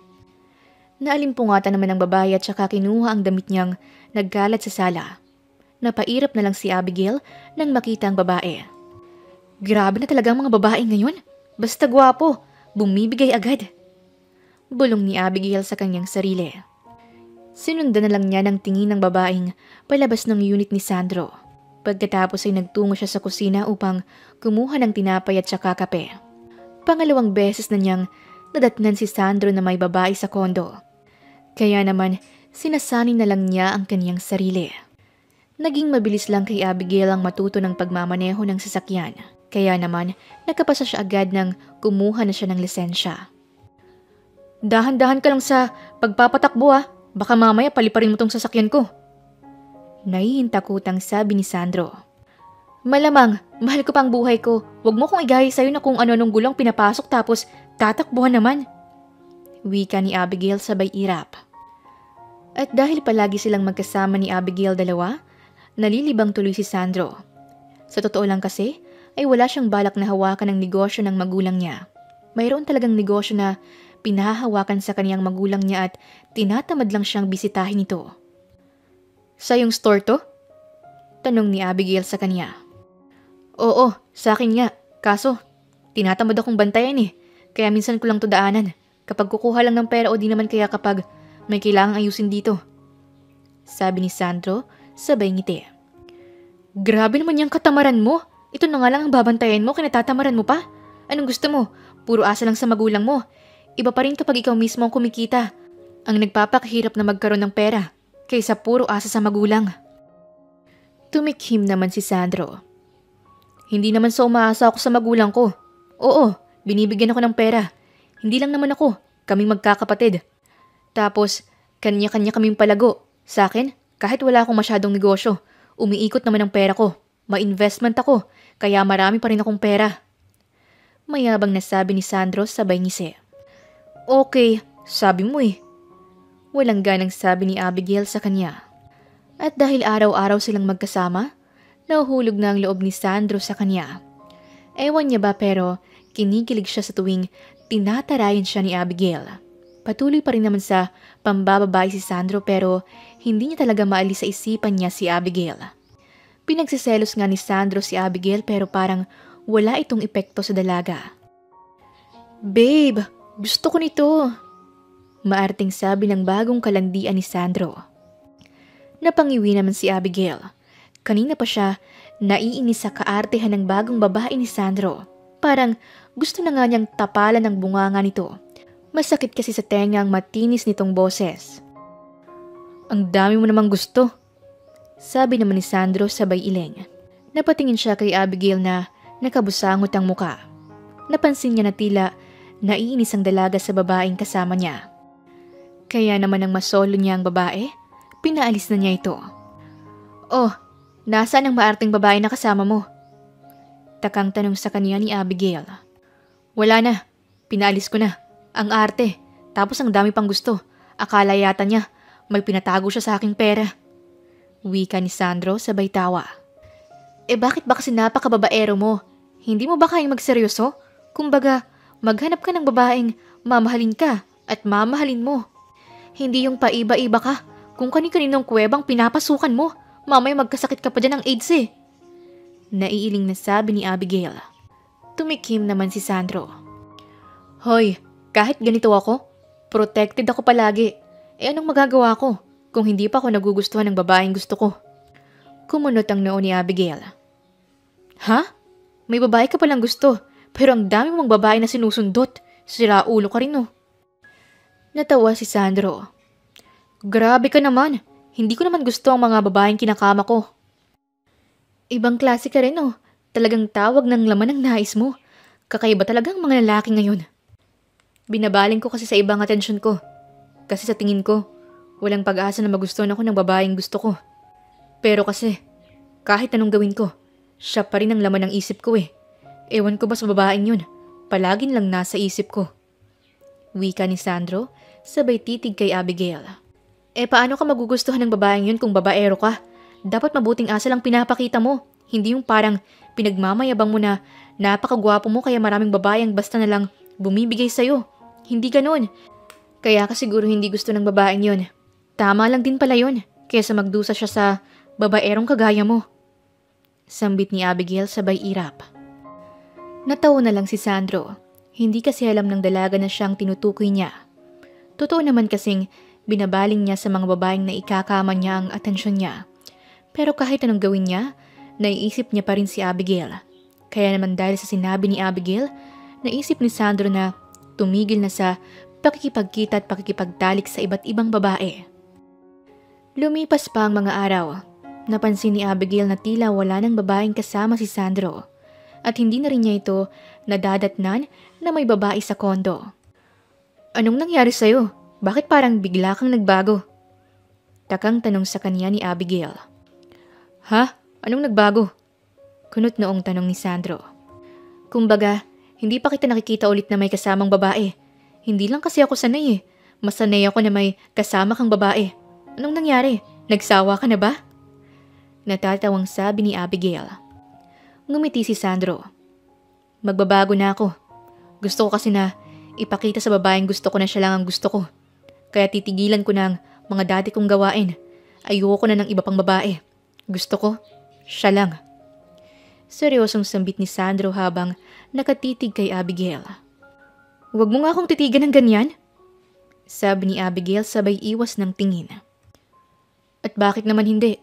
Naalimpungatan naman ang babae at saka kinuha ang damit niyang nagkalat sa sala. Napairap na lang si Abigail nang makita ang babae. Grabe na talaga ang mga babae ngayon. Basta gwapo, bumibigay agad. Bulong ni Abigail sa kanyang sarili. Sinundan na lang niya ng tingin ng babaeng palabas ng unit ni Sandro. Pagkatapos ay nagtungo siya sa kusina upang kumuha ng tinapay at saka kape. Pangalawang beses na niyang nadatnan si Sandro na may babae sa kondo. Kaya naman, sinasanay na lang niya ang kaniyang sarili. Naging mabilis lang kay Abigail ang matuto ng pagmamaneho ng sasakyan. Kaya naman, nakapasa siya agad nang kumuha na siya ng lisensya. Dahan-dahan ka lang sa pagpapatakbo ah. Baka mamaya paliparin mo tong sasakyan ko. Naihintakutang sabi ni Sandro. Malamang, mahal ko pang buhay ko. Huwag mo kong igaya sa'yo na kung ano-anong gulong pinapasok tapos tatakbuhan naman. Wika ni Abigail sabay irap. At dahil palagi silang magkasama ni Abigail dalawa, nalilibang tuloy si Sandro. Sa totoo lang kasi, ay wala siyang balak na hawakan ng negosyo ng magulang niya. Mayroon talagang negosyo na pinahahawakan sa kaniyang magulang niya at tinatamad lang siyang bisitahin ito. Sa yung store to? Tanong ni Abigail sa kanya. Oo, sa akin nga. Kaso, tinatamad akong bantayan eh. Kaya minsan ko lang to daanan. Kapag kukuha lang ng pera o di naman kaya kapag may kailangang ayusin dito. Sabi ni Sandro, sabay ngiti. Grabe naman yung katamaran mo. Ito na nga lang ang babantayan mo, kinatatamaran mo pa. Anong gusto mo? Puro asa lang sa magulang mo. Iba pa rin kapag ikaw mismo ang kumikita. Ang nagpapakahirap na magkaroon ng pera kaysa puro asa sa magulang. Tumikhim naman si Sandro. Hindi naman sa umaasa ako sa magulang ko. Oo, binibigyan ako ng pera. Hindi lang naman ako, kaming magkakapatid. Tapos, kanya-kanya kaming palago. Sa akin, kahit wala akong masyadong negosyo, umiikot naman ang pera ko. May investment ako, kaya marami pa rin akong pera. Mayabang nasabi ni Sandro sabay ngisi. Okay, sabi mo eh. Walang ganang sabi ni Abigail sa kanya. At dahil araw-araw silang magkasama, nahuhulog na ang loob ni Sandro sa kanya. Ewan niya ba pero kinikilig siya sa tuwing tinatarayan siya ni Abigail. Patuloy pa rin naman sa pambababae si Sandro pero hindi niya talaga maalis sa isipan niya si Abigail. Pinagsiselos nga ni Sandro si Abigail pero parang wala itong epekto sa dalaga. Babe, gusto ko nito. Maarting sabi ng bagong kalandian ni Sandro. Napangiwi naman si Abigail. Kanina pa siya naiinis sa kaartehan ng bagong babae ni Sandro. Parang gusto na nga niyang tapalan ng bunganga nito. Masakit kasi sa tenga ang matinis nitong boses. Ang dami mo namang gusto. Sabi naman ni Sandro sabay iling. Napatingin siya kay Abigail na nakabusangot ang muka. Napansin niya na tila naiinis ang dalaga sa babaeng kasama niya. Kaya naman ang masolo niya ang babae, pinaalis na niya ito. Oh, nasaan ang maarting babae na kasama mo? Takang tanong sa kanya ni Abigail. Wala na, pinaalis ko na. Ang arte, tapos ang dami pang gusto. Akala yata niya, may pinatago siya sa aking pera. Wika ni Sandro sabay tawa. Bakit ba kasi napakababaero mo? Hindi mo ba kayang magseryoso? Kumbaga, maghanap ka ng babaeng mamahalin ka at mamahalin mo. Hindi yung paiba-iba ka. Kung kani-kaninong kuwebang pinapasukan mo, mamaya magkasakit ka pa dyan ng AIDS eh. Naiiling na sabi ni Abigail. Tumikim naman si Sandro. Hoy, kahit ganito ako, protected ako palagi. Anong magagawa ko kung hindi pa ako nagugustuhan ng babaeng gusto ko? Kumunot ang noo ni Abigail. Ha? May babae ka palang gusto, pero ang dami mong babae na sinusundot. Sira ulo ka rin oh. Natawa si Sandro. Grabe ka naman. Hindi ko naman gusto ang mga babaeng kinakama ko. Ibang klase ka rin oh. Talagang tawag ng laman ng nais mo. Kakaiba talaga ang mga lalaki ngayon. Binabaling ko kasi sa ibang atensyon ko. Kasi sa tingin ko, walang pag-asa na magustuhan ako ng babaeng gusto ko. Pero kasi, kahit anong gawin ko, siya pa rin ang laman ng isip ko eh. Ewan ko ba sa babaeng yun, palaging lang nasa isip ko. Wika ni Sandro, sabay titig kay Abigail. Paano ka magugustuhan ng babaeng yun kung babaero ka? Dapat mabuting asa lang pinapakita mo. Hindi yung parang pinagmamayabang mo na napakagwapo mo kaya maraming babae ang basta na lang bumibigay sa'yo. Hindi ganun. Kaya ka siguro hindi gusto ng babaeng yun. Tama lang din pala yun, kaysa magdusa siya sa babaerong kagaya mo. Sambit ni Abigail sabay irap. Natawa na lang si Sandro. Hindi kasi alam ng dalaga na siyang tinutukoy niya. Totoo naman kasing binabaling niya sa mga babaeng na ikakama niya ang atensyon niya. Pero kahit anong gawin niya, naiisip niya pa rin si Abigail. Kaya naman dahil sa sinabi ni Abigail, naisip ni Sandro na tumigil na sa pakikipagkita at pakikipagtalik sa iba't ibang babae. Lumipas pa ang mga araw. Napansin ni Abigail na tila wala ng babaeng kasama si Sandro. At hindi na rin niya ito nadadatnan na may babae sa kondo. Anong nangyari sa'yo? Bakit parang bigla kang nagbago? Takang tanong sa kanya ni Abigail. Ha? Anong nagbago? Kunot noong tanong ni Sandro. Kumbaga, hindi pa kita nakikita ulit na may kasamang babae. Hindi lang kasi ako sanay eh. Mas sanay ako na may kasama kang babae. Anong nangyari? Nagsawa ka na ba? Natatawang sabi ni Abigail. Ngumiti si Sandro. Magbabago na ako. Gusto ko kasi na ipakita sa babaeng gusto ko na siya lang ang gusto ko. Kaya titigilan ko na ang mga dati kong gawain. Ayoko na ng iba pang babae. Gusto ko, siya lang. Seryosong sambit ni Sandro habang nakatitig kay Abigail. Huwag mo nga akong titigan ng ganyan, sabi ni Abigail sabay iwas ng tingin. At bakit naman hindi?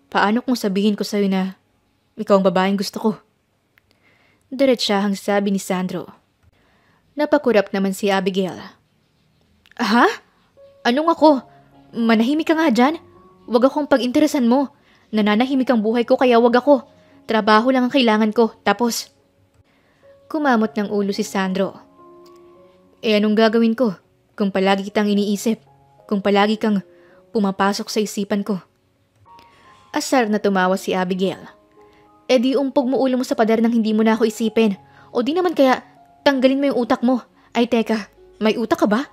Paano kung sabihin ko sa'yo na ikaw ang babaeng gusto ko? Diretsahang sabi ni Sandro. Napakurap naman si Abigail. Ha? Anong ako? Manahimik ka nga dyan? Huwag akong pag-interesan mo. Nananahimik ang buhay ko kaya huwag ako. Trabaho lang ang kailangan ko. Tapos, kumamot ng ulo si Sandro. Anong gagawin ko kung palagi kitang iniisip? Kung palagi kang pumapasok sa isipan ko? Asar na tumawa si Abigail. Di umpog mo ulo mo sa pader nang hindi mo na ako isipin. O di naman kaya tanggalin mo yung utak mo. Ay teka, may utak ka ba?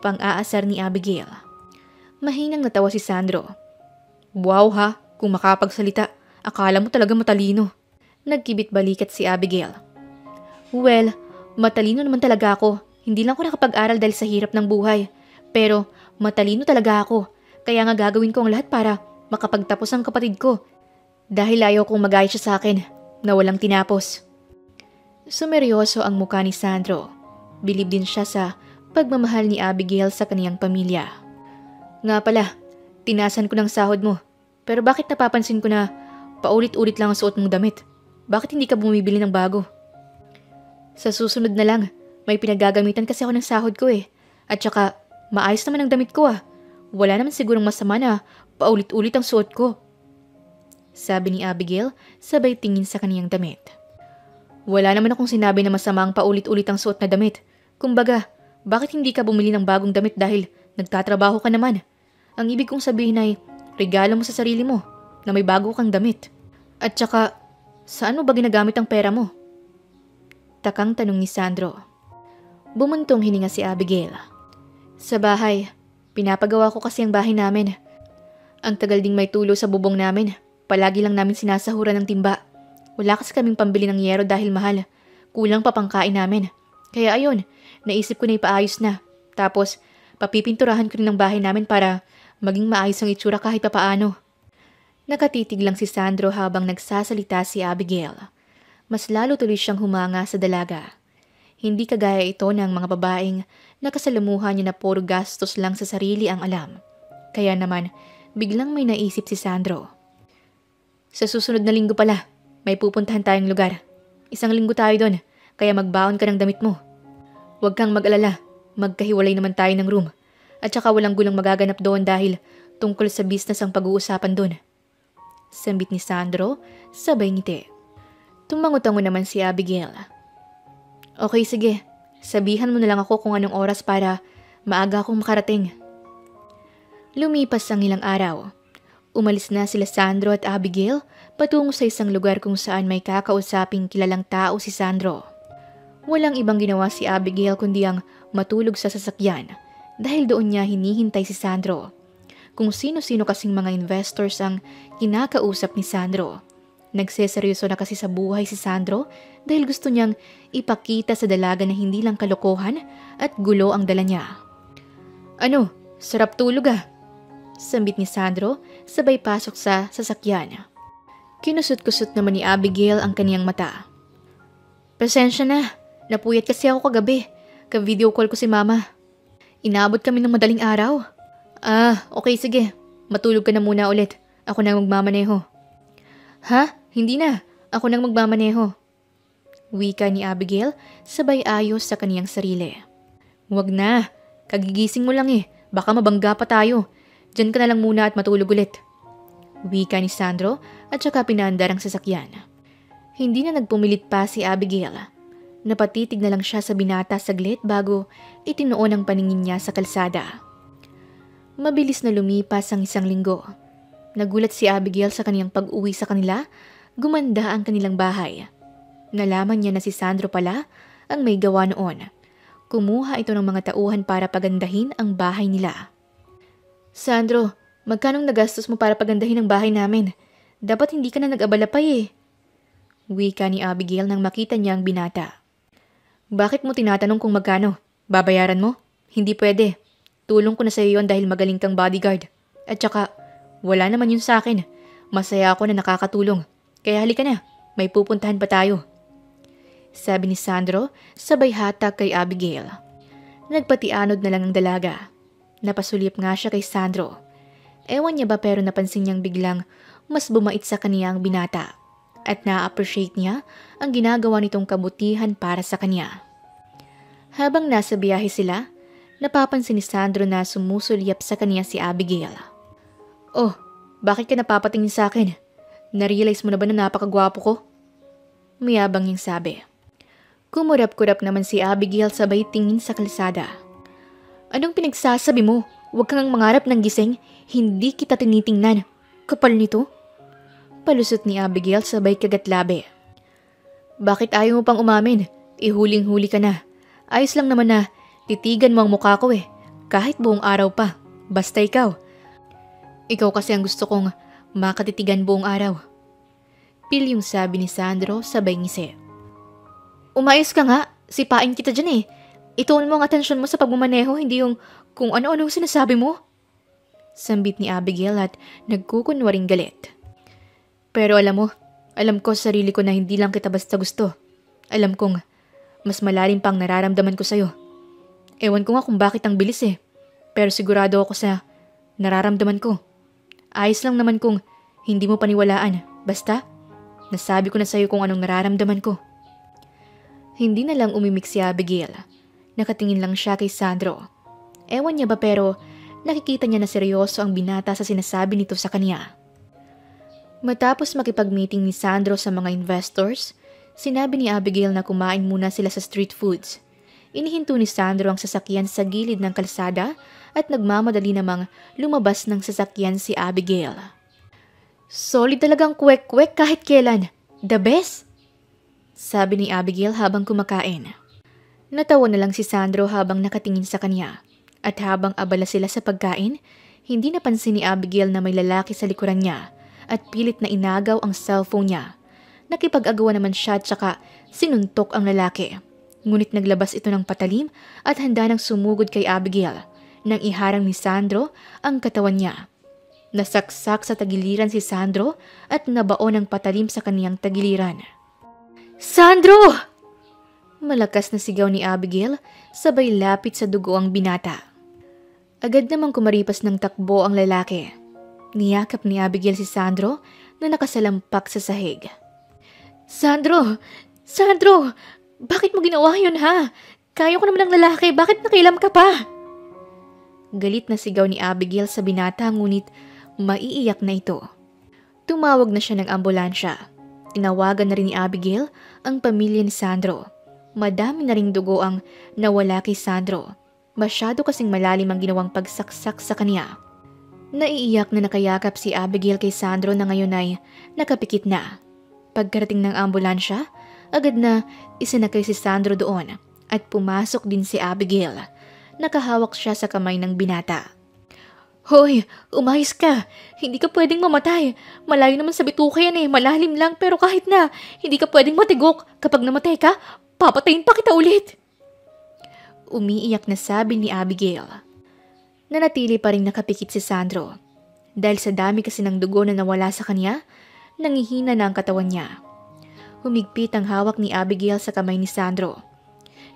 Pang-aasar ni Abigail. Mahinang natawa si Sandro. Wow ha, kung makapagsalita, akala mo talaga matalino. Nagkibit balikat si Abigail. Well, matalino naman talaga ako. Hindi lang ako nakapag-aral dahil sa hirap ng buhay. Pero matalino talaga ako. Kaya nga gagawin ko ang lahat para makapagtapos ang kapatid ko. Dahil ayaw kong magayat siya sa akin na walang tinapos. Sumeryoso ang mukha ni Sandro. Bilib din siya sa pagmamahal ni Abigail sa kaniyang pamilya. Nga pala, tinasan ko ng sahod mo. Pero bakit napapansin ko na paulit-ulit lang ang suot mong damit? Bakit hindi ka bumibili ng bago? Sa susunod na lang, may pinagagamitan kasi ako ng sahod ko eh. At saka, maayos naman ang damit ko ah. Wala naman sigurong masama na paulit-ulit ang suot ko. Sabi ni Abigail, sabay tingin sa kaniyang damit. Wala naman akong sinabi na masama ang paulit-ulit ang suot na damit. Kumbaga, bakit hindi ka bumili ng bagong damit dahil nagtatrabaho ka naman? Ang ibig kong sabihin ay, regalo mo sa sarili mo na may bago kang damit. At saka, saan mo ba ginagamit ang pera mo? Takang tanong ni Sandro. Bumuntong hininga si Abigail. Sa bahay, pinapagawa ko kasi ang bahay namin. Ang tagal ding may tulo sa bubong namin. Palagi lang namin sinasahuran ng timba. Wala kasi kaming pambili ng yero dahil mahal. Kulang pa pangkain namin. Kaya ayun, naisip ko na ipaayos na. Tapos, papipinturahan ko rin ng bahay namin para maging maayos ang itsura kahit papaano. Nakatitig lang si Sandro habang nagsasalita si Abigail. Mas lalo tuloy siyang humanga sa dalaga. Hindi kagaya ito ng mga babaeng nakasalamuhan niya na puro gastos lang sa sarili ang alam. Kaya naman, biglang may naisip si Sandro. Sa susunod na linggo pala, may pupuntahan tayong lugar. 1 linggo tayo doon, kaya magbaon ka ng damit mo. Huwag kang mag-alala, magkahiwalay naman tayo ng room. At saka walang gulang magaganap doon dahil tungkol sa business ang pag-uusapan doon. Sambit ni Sandro, sabay ngiti. Tumangutango naman si Abigail. Okay, sige. Sabihan mo na lang ako kung anong oras para maaga akong makarating. Lumipas ang ilang araw. Umalis na sila Sandro at Abigail patungo sa isang lugar kung saan may kakausaping kilalang tao si Sandro. Walang ibang ginawa si Abigail kundi ang matulog sa sasakyan dahil doon niya hinihintay si Sandro. Kung sino-sino kasing mga investors ang kinakausap ni Sandro. Nagseseryoso na kasi sa buhay si Sandro dahil gusto niyang ipakita sa dalaga na hindi lang kalokohan at gulo ang dala niya. Ano, sarap tulog ah. Sambit ni Sandro sabay pasok sa sasakyan. Kinusot-kusot naman ni Abigail ang kaniyang mata. Pasensya na, napuyat kasi ako kagabi. Ka-video call ko si mama. Inabot kami ng madaling araw. Okay sige. Matulog ka na muna ulit. Ako nang magmamaneho. Ha? Hindi na. Ako nang magmamaneho. Wika ni Abigail sabay ayos sa kaniyang sarili. Wag na. Kagigising mo lang eh. Baka mabangga pa tayo. Diyan ka na lang muna at matulog ulit. Wika ni Sandro at saka pinaandar ang sasakyan. Hindi na nagpumilit pa si Abigail. Napatitig na lang siya sa binata saglit bago itinuon ang paningin niya sa kalsada. Mabilis na lumipas ang 1 linggo. Nagulat si Abigail sa kaniyang pag-uwi sa kanila, gumanda ang kanilang bahay. Nalaman niya na si Sandro pala ang may gawa noon. Kumuha ito ng mga tauhan para pagandahin ang bahay nila. Sandro, magkanong nagastos mo para pagandahin ang bahay namin? Dapat hindi ka na nag-abala pa eh. Wika ni Abigail nang makita niya ang binata. Bakit mo tinatanong kung magkano? Babayaran mo? Hindi pwede. Tulong ko na sa iyo yon dahil magaling kang bodyguard. At saka, wala naman yun sa akin. Masaya ako na nakakatulong. Kaya halika na, may pupuntahan pa tayo. Sabi ni Sandro, sabay hatak kay Abigail. Nagpatianod na lang ang dalaga. Napasulip nga siya kay Sandro. Ewan niya ba pero napansin niyang biglang mas bumait sa kaniya ang binata. At na-appreciate niya ang ginagawa nitong kabutihan para sa kanya. Habang nasa biyahe sila, napapansin ni Sandro na sumusulyap sa kanya si Abigail. Oh, bakit ka napapatingin sa akin? Narealize mo na ba na napakagwapo ko? Mayabang niyang sabi. Kumurap-kurap naman si Abigail sabay tingin sa kalsada. Anong pinagsasabi mo? Huwag kang mangarap ng gising. Hindi kita tinitingnan. Kapal nito. Palusot ni Abigail sabay kagatlabi. Bakit ayaw mo pang umamin? Ihuling-huli ka na. Ayos lang naman na titigan mo ang mukha ko eh. Kahit buong araw pa. Basta ikaw. Ikaw kasi ang gusto kong makatitigan buong araw. Pilyong sabi ni Sandro sabay ngisi. Umayos ka nga. Sipain kita dyan eh. Ituon mo ang atensyon mo sa pagmamaneho, hindi yung kung ano-ano sinasabi mo. Sambit ni Abigail at nagkukunwaring galit. Pero alam ko sa sarili ko na hindi lang kita basta gusto. Alam kong mas malalim pang nararamdaman ko sa'yo. Ewan ko nga kung bakit ang bilis eh. Pero sigurado ako sa nararamdaman ko. Ayos lang naman kung hindi mo paniwalaan. Basta, nasabi ko na sa'yo kung anong nararamdaman ko. Hindi na lang umimik si Abigail. Nakatingin lang siya kay Sandro. Ewan niya ba pero nakikita niya na seryoso ang binata sa sinasabi nito sa kanya. Matapos makipag-meeting ni Sandro sa mga investors, sinabi ni Abigail na kumain muna sila sa street foods. Inihinto ni Sandro ang sasakyan sa gilid ng kalsada at nagmamadali namang lumabas ng sasakyan si Abigail. Solid talagang kwek-kwek kahit kailan. The best! Sabi ni Abigail habang kumakain. Natawa na lang si Sandro habang nakatingin sa kanya. At habang abala sila sa pagkain, hindi napansin ni Abigail na may lalaki sa likuran niya at pilit na inagaw ang cellphone niya. Nakipag-agawa naman siya at saka sinuntok ang lalaki. Ngunit naglabas ito ng patalim at handa nang sumugod kay Abigail nang iharang ni Sandro ang katawan niya. Nasaksak sa tagiliran si Sandro at nabaon ng patalim sa kaniyang tagiliran. Sandro! Malakas na sigaw ni Abigail sabay lapit sa dugo ang binata. Agad namang kumaripas ng takbo ang lalaki. Niyakap ni Abigail si Sandro na nakasalampak sa sahig. Sandro! Sandro! Bakit mo ginawa yun ha? Kaya ko naman ng lalaki, bakit nakialam ka pa? Galit na sigaw ni Abigail sa binata ngunit maiiyak na ito. Tumawag na siya ng ambulansya. Tinawagan na rin ni Abigail ang pamilya ni Sandro. Madami na ring dugo ang nawala kay Sandro. Masyado kasing malalim ang ginawang pagsaksak sa kanya. Naiiyak na nakayakap si Abigail kay Sandro na ngayon ay nakapikit na. Pagkarating ng ambulansya, agad na isinakay si Sandro doon at pumasok din si Abigail. Nakahawak siya sa kamay ng binata. Hoy, umayos ka. Hindi ka pwedeng mamatay. Malayo naman sa bituka yan eh. Malalim lang pero kahit na, hindi ka pwedeng matigok. Kapag namatay ka, papatayin pa kita ulit. Umiiyak na sabi ni Abigail. Nanatili pa rin nakapikit si Sandro. Dahil sa dami kasi ng dugo na nawala sa kanya, nangihina na ang katawan niya. Humigpit ang hawak ni Abigail sa kamay ni Sandro.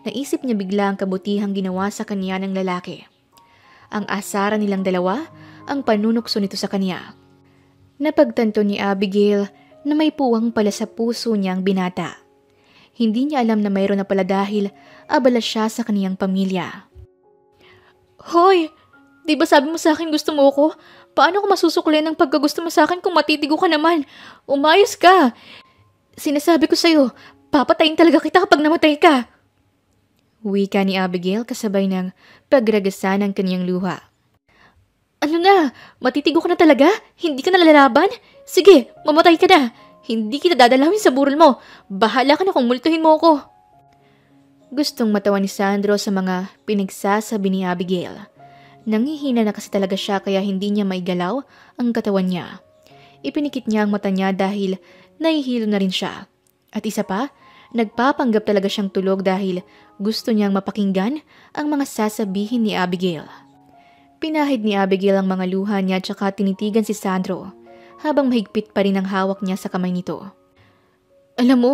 Naisip niya bigla ang kabutihang ginawa sa kanya ng lalaki. Ang asaran nilang dalawa, ang panunukso nito sa kanya. Napagtanto ni Abigail na may puwang pala sa puso niya ang binata. Hindi niya alam na mayroon na pala dahil abala siya sa kaniyang pamilya. Hoy! Di ba sabi mo sa akin gusto mo ko? Paano ko masusukli ng pagkagusto mo sa akin kung matitigo ka naman? Umayos ka! Sinasabi ko sa'yo, papatayin talaga kita kapag namatay ka. Wika ni Abigail kasabay ng pagragasan ng kanyang luha. Ano na? Matitigo ka na talaga? Hindi ka na lalaban? Sige, mamatay ka na. Hindi kita dadalawin sa burol mo. Bahala ka na kung multuhin mo ako. Gustong matawa ni Sandro sa mga pinagsasabi ni Abigail. Nangihina na kasi talaga siya kaya hindi niya maigalaw ang katawan niya. Ipinikit niya ang mata niya dahil nahihilo na rin siya. At isa pa, nagpapanggap talaga siyang tulog dahil gusto niyang mapakinggan ang mga sasabihin ni Abigail. Pinahid ni Abigail ang mga luha niya at saka tinitigan si Sandro habang mahigpit pa rin ang hawak niya sa kamay nito. Alam mo,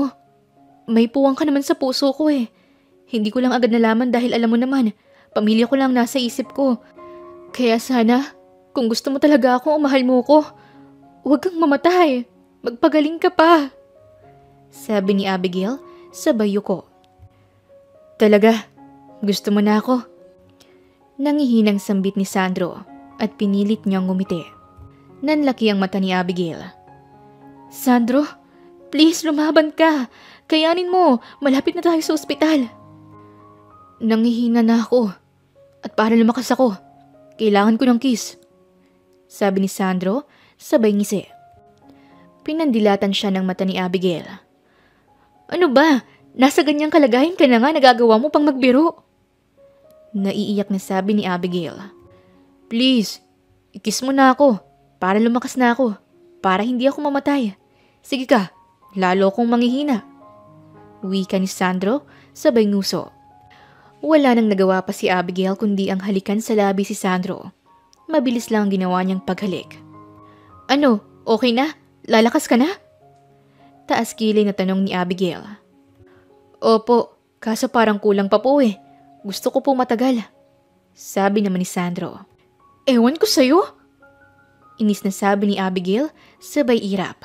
may puwang ka naman sa puso ko eh. Hindi ko lang agad nalaman dahil alam mo naman, pamilya ko lang nasa isip ko. Kaya sana, kung gusto mo talaga ako o mahal mo ko, huwag kang mamatay. Magpagaling ka pa. Sabi ni Abigail sa bayuko. Talaga, gusto mo na ako? Nangihinang sambit ni Sandro at pinilit niyang ngumiti. Nanlaki ang mata ni Abigail. Sandro, please lumaban ka. Kayanin mo, malapit na tayo sa ospital. Nangihina na ako. At para lumakas ako, kailangan ko ng kiss. Sabi ni Sandro, sabay ngisi. Pinandilatan siya ng mata ni Abigail. Ano ba? Nasa ganyang kalagayan ka na nga nagagawa mo pang magbiro. Naiiyak na sabi ni Abigail. Please, i-kiss mo na ako para lumakas na ako, para hindi ako mamatay. Sige ka, lalo akong manghihina. Wika ni Sandro, sabay nguso. Wala nang nagawa pa si Abigail kundi ang halikan sa labi si Sandro. Mabilis lang ang ginawa niyang paghalik. Ano, okay na? Lalakas ka na? Taas kilay na tanong ni Abigail. Opo, kaso parang kulang pa po eh. Gusto ko po matagal. Sabi naman ni Sandro. Ewan ko sa'yo. Inis na sabi ni Abigail, sabay irap.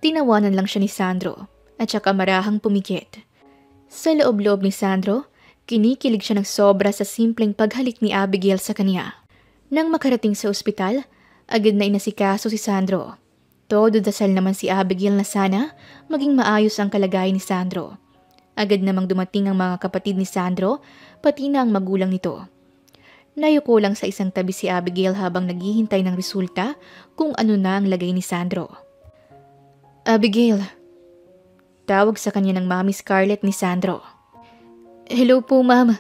Tinawanan lang siya ni Sandro at saka marahang pumikit. Sa loob-loob ni Sandro, kinikilig siya ng sobra sa simpleng paghalik ni Abigail sa kanya. Nang makarating sa ospital, agad na inasikaso si Sandro. Todo dasal naman si Abigail na sana maging maayos ang kalagayan ni Sandro. Agad namang dumating ang mga kapatid ni Sandro, pati na ang magulang nito. Nayuko lang sa isang tabi si Abigail habang naghihintay ng resulta kung ano na ang lagay ni Sandro. Abigail, tawag sa kanya ng Mami Scarlett ni Sandro. Hello po, Ma'am.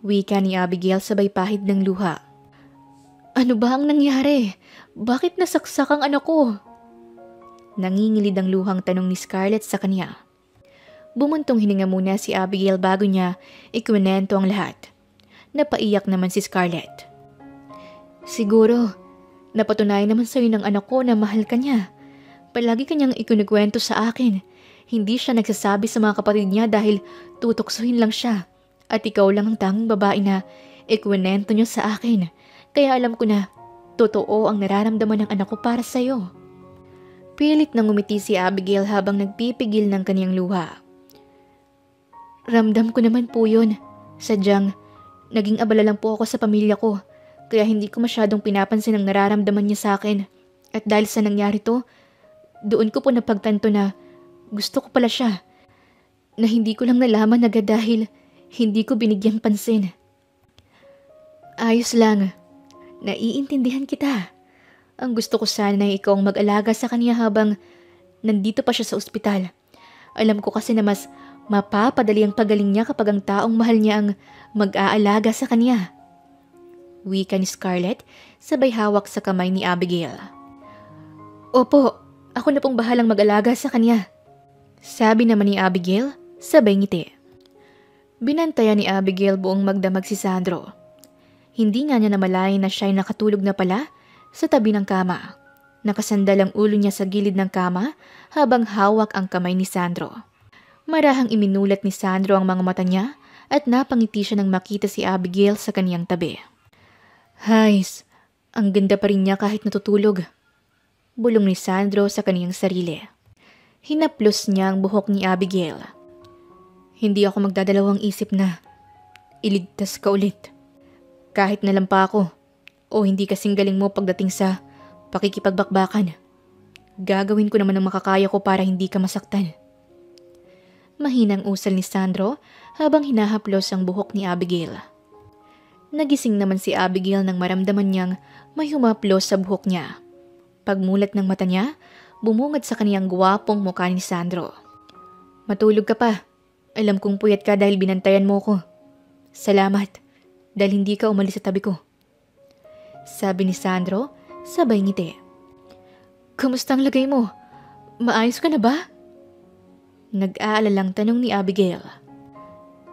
Wika ni Abigail sabay pahid ng luha. Ano ba ang nangyari? Bakit nasaksak ang anak ko? Nangingilid ang luhang tanong ni Scarlett sa kanya. Bumuntong hininga muna si Abigail bago niya ikwento ang lahat. Napaiyak naman si Scarlett. Siguro, napatunayan naman sa'yo ng anak ko na mahal ka niya. Palagi kanyang ikinikwento sa akin. Hindi siya nagsasabi sa mga kapatid niya dahil tutoksuhin lang siya. At ikaw lang ang tanging babae na ikwento niya sa akin. Kaya alam ko na totoo ang nararamdaman ng anak ko para sa'yo. Pilit nang ngumiti si Abigail habang nagpipigil ng kaniyang luha. Ramdam ko naman po yun. Sadyang, naging abala lang po ako sa pamilya ko. Kaya hindi ko masyadong pinapansin ang nararamdaman niya sa akin. At dahil sa nangyari to, doon ko po napagtanto na gusto ko pala siya. Na hindi ko lang nalaman agad dahil hindi ko binigyang pansin. Ayos lang. Naiintindihan kita. Ang gusto ko sana ay ikaw ang mag-alaga sa kanya habang nandito pa siya sa ospital. Alam ko kasi na mas mapapadali ang pagaling niya kapag ang taong mahal niya ang mag-aalaga sa kanya. Wika ni Scarlett, sabay hawak sa kamay ni Abigail. Opo, ako na pong bahalang mag-alaga sa kanya. Sabi naman ni Abigail, sabay ngiti. Binantayan ni Abigail buong magdamag si Sandro. Hindi nga niya namalayan na siya'y nakatulog na pala sa tabi ng kama. Nakasandal ang ulo niya sa gilid ng kama habang hawak ang kamay ni Sandro. Marahang iminulat ni Sandro ang mga mata niya at napangiti siya nang makita si Abigail sa kaniyang tabi. Hays, ang ganda pa rin niya kahit natutulog. Bulong ni Sandro sa kaniyang sarili. Hinaplos niya ang buhok ni Abigail. Hindi ako magdadalawang isip na iligtas ka ulit. Kahit nalampa ako o hindi kasing galing mo pagdating sa pakikipagbakbakan. Gagawin ko naman ang makakaya ko para hindi ka masaktan. Mahinang usal ni Sandro habang hinahaplos ang buhok ni Abigail. Nagising naman si Abigail nang maramdaman niyang may humaplos sa buhok niya. Pagmulat ng mata niya, bumungad sa kaniyang guwapong mukha ni Sandro. Matulog ka pa. Alam kong puyat ka dahil binantayan mo ko. Salamat dahil hindi ka umalis sa tabi ko. Sabi ni Sandro, sabay ngiti. Kamusta ang lagay mo? Maayos ka na ba? Nag-aalalang tanong ni Abigail.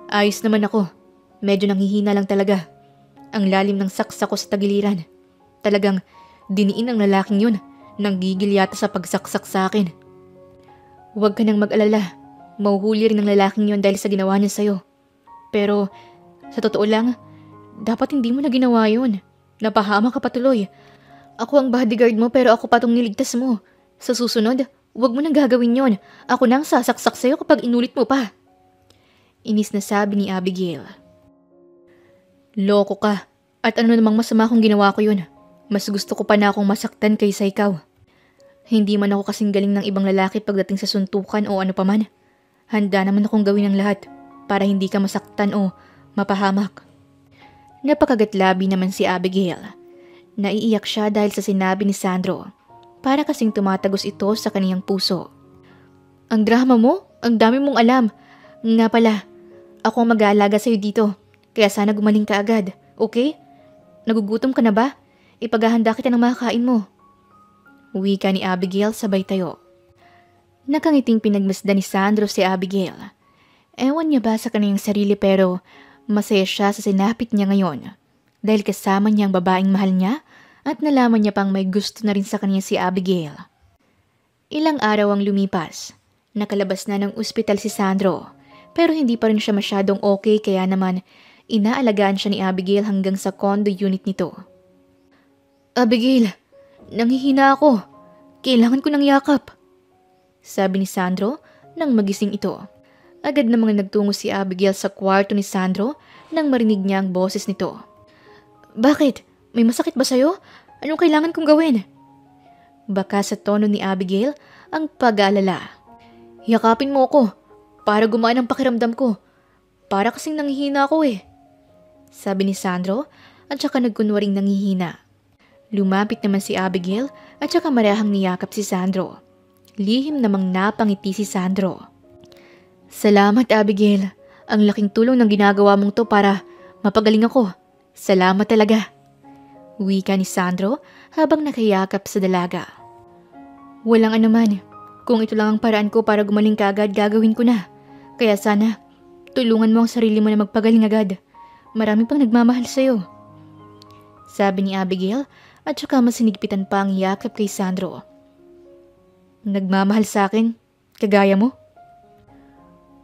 Ayos naman ako. Medyo nanghihina lang talaga. Ang lalim ng saksak ko sa tagiliran. Talagang diniin ang lalaking yun nang gigil yata sa pagsaksak sa akin. Huwag ka nang mag-alala. Mauhuli rin ang lalaking yun dahil sa ginawa niya sa'yo. Pero sa totoo lang, dapat hindi mo na ginawa yun. Napahama ka patuloy. Ako ang bodyguard mo pero ako pa tong niligtas mo. Sa susunod, huwag mo nang gagawin yon. Ako nang sasaksak sa'yo kapag inulit mo pa. Inis na sabi ni Abigail. Loko ka. At ano namang masama kung ginawa ko yun. Mas gusto ko pa na akong masaktan kaysa ikaw. Hindi man ako kasing galing ng ibang lalaki pagdating sa suntukan o ano paman. Handa naman akong gawin ang lahat para hindi ka masaktan o mapahamak. Napakagatlabi naman si Abigail. Naiiyak siya dahil sa sinabi ni Sandro. Para kasing tumatagos ito sa kaniyang puso. Ang drama mo? Ang dami mong alam. Nga pala, ako ang mag-aalaga sa'yo dito. Kaya sana gumaling ka agad, okay? Nagugutom ka na ba? Ipaghahanda kita ng makakain mo. Wika ni Abigail sabay tayo. Nakangiting pinagmasdan ni Sandro si Abigail. Ewan niya ba sa kaniyang sarili pero masaya siya sa sinapit niya ngayon. Dahil kasama niya ang babaeng mahal niya at nalaman niya pang may gusto na rin sa kanya si Abigail. Ilang araw ang lumipas. Nakalabas na ng ospital si Sandro. Pero hindi pa rin siya masyadong okay kaya naman inaalagaan siya ni Abigail hanggang sa condo unit nito. Abigail, nanghihina ako. Kailangan ko ng yakap. Sabi ni Sandro nang magising ito. Agad namang nagtungo si Abigail sa kwarto ni Sandro nang marinig niya ang boses nito. Bakit? May masakit ba sa'yo? Anong kailangan kong gawin? Baka sa tono ni Abigail ang pag-aalala. Yakapin mo ako para gumaan ang pakiramdam ko. Para kasing nanghihina ako eh. Sabi ni Sandro at saka nagkunwaring nanghihina. Lumapit naman si Abigail at saka marahang niyakap si Sandro. Lihim namang napangiti si Sandro. Salamat Abigail. Ang laking tulong ng ginagawa mong to para mapagaling ako. Salamat talaga. Wika ni Sandro habang nakayakap sa dalaga. Walang anuman. Kung ito lang ang paraan ko para gumaling ka agad, gagawin ko na. Kaya sana, tulungan mo ang sarili mo na magpagaling agad. Marami pang nagmamahal sa'yo. Sabi ni Abigail at saka mas sinigpitan pa ang yakap kay Sandro. Nagmamahal sa akin? Kagaya mo?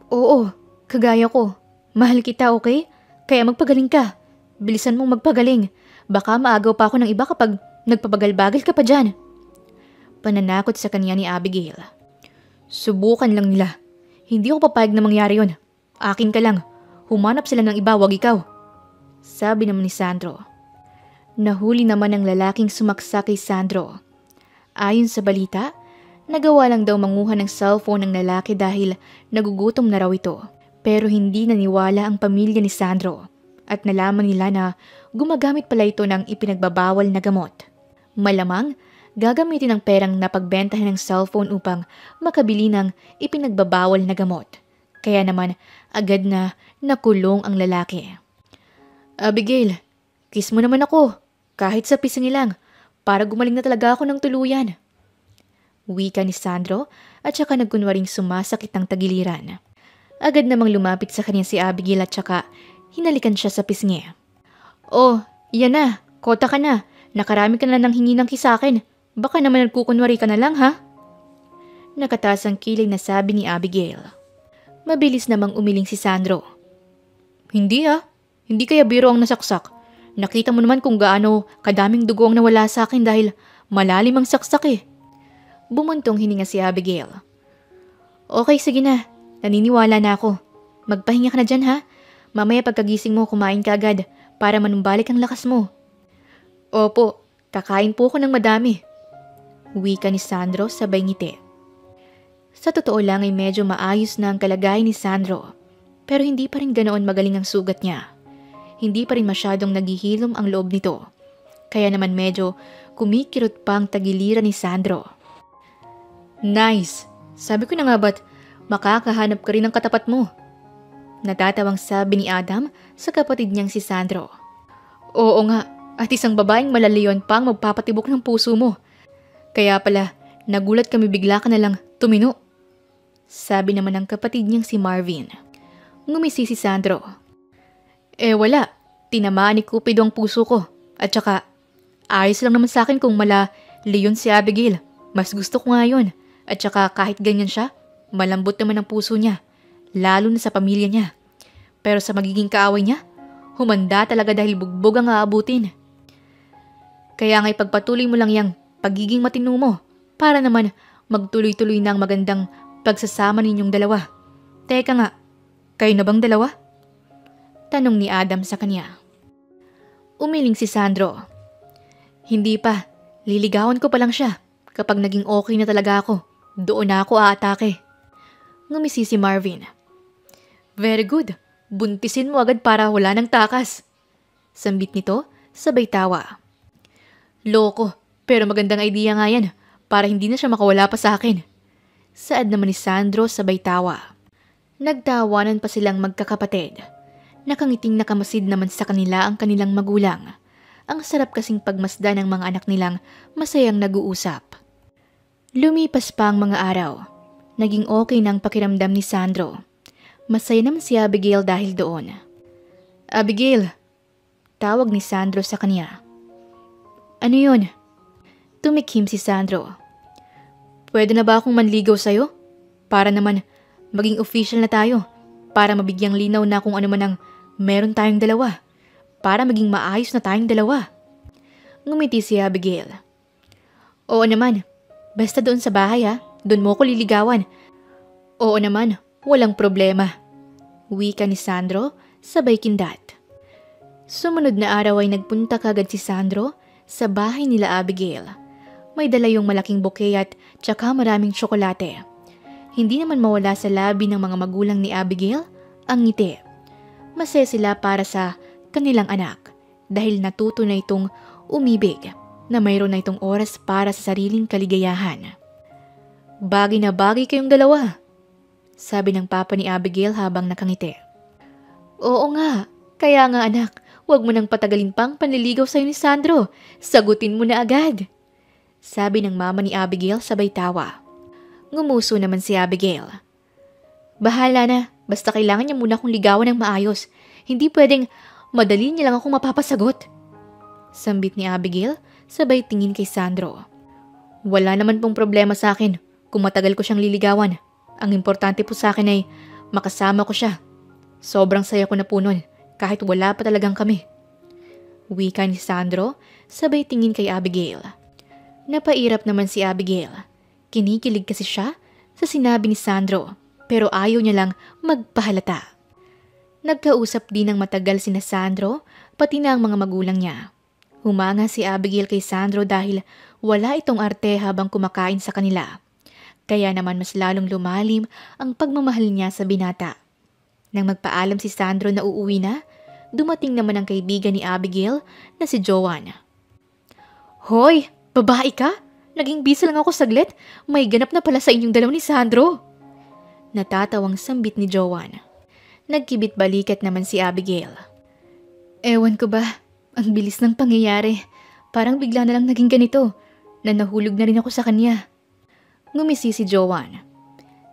Oo, kagaya ko. Mahal kita, okay? Kaya magpagaling ka. Bilisan mong magpagaling. Baka maagaw pa ako ng iba kapag nagpabagal-bagal ka pa dyan. Pananakot sa kanya ni Abigail. Subukan lang nila. Hindi ako papayag na mangyari yun. Akin ka lang. Humanap sila ng iba, wag ikaw. Sabi naman ni Sandro. Nahuli naman ang lalaking sumaksa kay Sandro. Ayon sa balita, nagawa lang daw manguha ng cellphone ng lalaki dahil nagugutom na raw ito. Pero hindi naniwala ang pamilya ni Sandro at nalaman nila na gumagamit pala ito ng ipinagbabawal na gamot. Malamang gagamitin ang perang napagbentahan ng cellphone upang makabili ng ipinagbabawal na gamot. Kaya naman agad na nakulong ang lalaki. Abigail, kiss mo naman ako kahit sa pisngi lang para gumaling na talaga ako ng tuluyan. Wika ni Sandro at saka nagkunwaring sumasakit ang tagiliran. Agad namang lumapit sa kanya si Abigail at saka hinalikan siya sa pisngi. Oh, yan na. Kota ka na. Nakarami ka na ng hingi ng kisakin. Baka naman nagkukunwari ka na lang, ha? Nakataas ang kilay na sabi ni Abigail. Mabilis namang umiling si Sandro. Hindi hindi kaya biro ang nasaksak. Nakita mo naman kung gaano kadaming dugo ang nawala sa akin dahil malalim ang saksak eh. Bumuntong hininga si Abigail. Okay, sige na. Naniniwala na ako. Magpahinga ka na dyan ha. Mamaya pagkagising mo kumain ka agad para manumbalik ang lakas mo. Opo, kakain po ako ng madami. Wika ni Sandro sabay ngiti. Sa totoo lang ay medyo maayos na ang kalagayan ni Sandro, pero hindi pa rin ganoon magaling ang sugat niya. Hindi pa rin masyadong naghihilom ang loob nito, kaya naman medyo kumikirot pa ang tagiliran ni Sandro. Nice! Sabi ko na nga ba't makakahanap ka rin ng katapat mo? Natatawang sabi ni Adam sa kapatid niyang si Sandro. Oo nga, at isang babaeng malalayon pa ang magpapatibok ng puso mo. Kaya pala, nagulat kami bigla ka na lang tumino. Sabi naman ng kapatid niyang si Marvin. Ngumisi si Sandro. Wala. Tinamaan ni Cupido ang puso ko. At saka, ayos lang naman sa akin kung leon si Abigail. Mas gusto ko nga yun. At saka kahit ganyan siya, malambot naman ang puso niya. Lalo na sa pamilya niya. Pero sa magiging kaaway niya, humanda talaga dahil bugbog ang aabutin. Kaya nga'y pagpatuloy mo lang yang pagiging matino mo para naman magtuloy-tuloy na ang magandang pagsasama ninyong dalawa. Teka nga, kayo na bang dalawa? Tanong ni Adam sa kanya. Umiling si Sandro. Hindi pa, liligawan ko pa lang siya. Kapag naging okay na talaga ako, doon na ako aatake. Ngumisi si Marvin. Very good, buntisin mo agad para wala ng takas. Sambit nito, sabay tawa. Loko, pero magandang idea nga yan para hindi na siya makawala pa sa akin. Saad naman ni Sandro sabay tawa. Nagtawanan pa silang magkakapatid. Nakangiting nakamasid naman sa kanila ang kanilang magulang. Ang sarap kasing pagmasdan ng mga anak nilang masayang nag-uusap. Lumipas pa ang mga araw. Naging okay na ang pakiramdam ni Sandro. Masaya naman si Abigail dahil doon. Abigail, tawag ni Sandro sa kanya. Ano yun? Tumikhim si Sandro. Pwede na ba akong manligaw sa'yo? Para naman maging official na tayo. Para mabigyang linaw na kung ano man ang meron tayong dalawa. Para maging maayos na tayong dalawa. Ngumiti si Abigail. Oo naman. Basta doon sa bahay ha. Doon mo ko liligawan. Oo naman. Walang problema. Wika ni Sandro sabay kindat. Sumunod na araw ay nagpunta kagad si Sandro sa bahay nila Abigail. May dala yung malaking bouquet at tsaka maraming tsokolate. Hindi naman mawala sa labi ng mga magulang ni Abigail ang ngiti. Masaya sila para sa kanilang anak dahil natuto na itong umibig na mayroon na itong oras para sa sariling kaligayahan. Bagay na bagay kayong dalawa, sabi ng papa ni Abigail habang nakangiti. Oo nga, kaya nga anak, huwag mo nang patagalin pang panliligaw sa'yo ni Sandro. Sagutin mo na agad. Sabi ng mama ni Abigail sabay tawa. Ngumuso naman si Abigail. Bahala na, basta kailangan niya muna akong ligawan ng maayos. Hindi pwedeng madali niya lang akong mapapasagot. Sambit ni Abigail sabay tingin kay Sandro. Wala naman pong problema sa akin kung matagal ko siyang liligawan. Ang importante po sa akin ay makasama ko siya. Sobrang saya ko na po nun kahit wala pa talagang kami. Wika ni Sandro sabay tingin kay Abigail. Napairap naman si Abigail. Kinikilig kasi siya sa sinabi ni Sandro pero ayaw niya lang magpahalata. Nagkausap din ng matagal sina Sandro pati na ang mga magulang niya. Humanga si Abigail kay Sandro dahil wala itong arte habang kumakain sa kanila. Kaya naman mas lalong lumalim ang pagmamahal niya sa binata. Nang magpaalam si Sandro na uuwi na, dumating naman ang kaibigan ni Abigail na si Joanne. Hoy! Babae ka? Naging busy lang ako saglit. May ganap na pala sa inyong dalawa ni Sandro. Natatawang sambit ni Joanne. Nagkibit balikat naman si Abigail. Ewan ko ba, ang bilis ng pangyayari. Parang bigla na lang naging ganito. Na nahulog na rin ako sa kanya. Ngumisi si Joanne.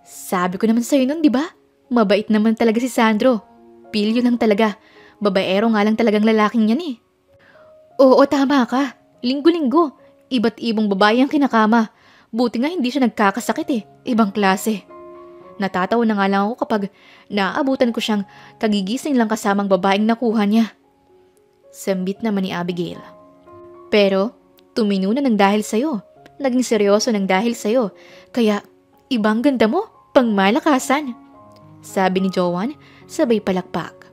Sabi ko naman sa'yo nun, di ba? Mabait naman talaga si Sandro. Pilyo lang talaga. Babaero nga lang talagang lalaking yan eh. Oo, tama ka. Linggo-linggo, iba't ibang babae ang kinakama. Buti nga hindi siya nagkakasakit eh. Ibang klase. Natatawa na nga lang ako kapag naaabutan ko siyang kagigising lang kasamang babaeng nakuha niya. Sambit naman ni Abigail. Pero, tumino na ng dahil sa'yo. Naging seryoso ng dahil sa'yo. Kaya, ibang ganda mo, pangmalakasan. Sabi ni Joanne, sabay palakpak.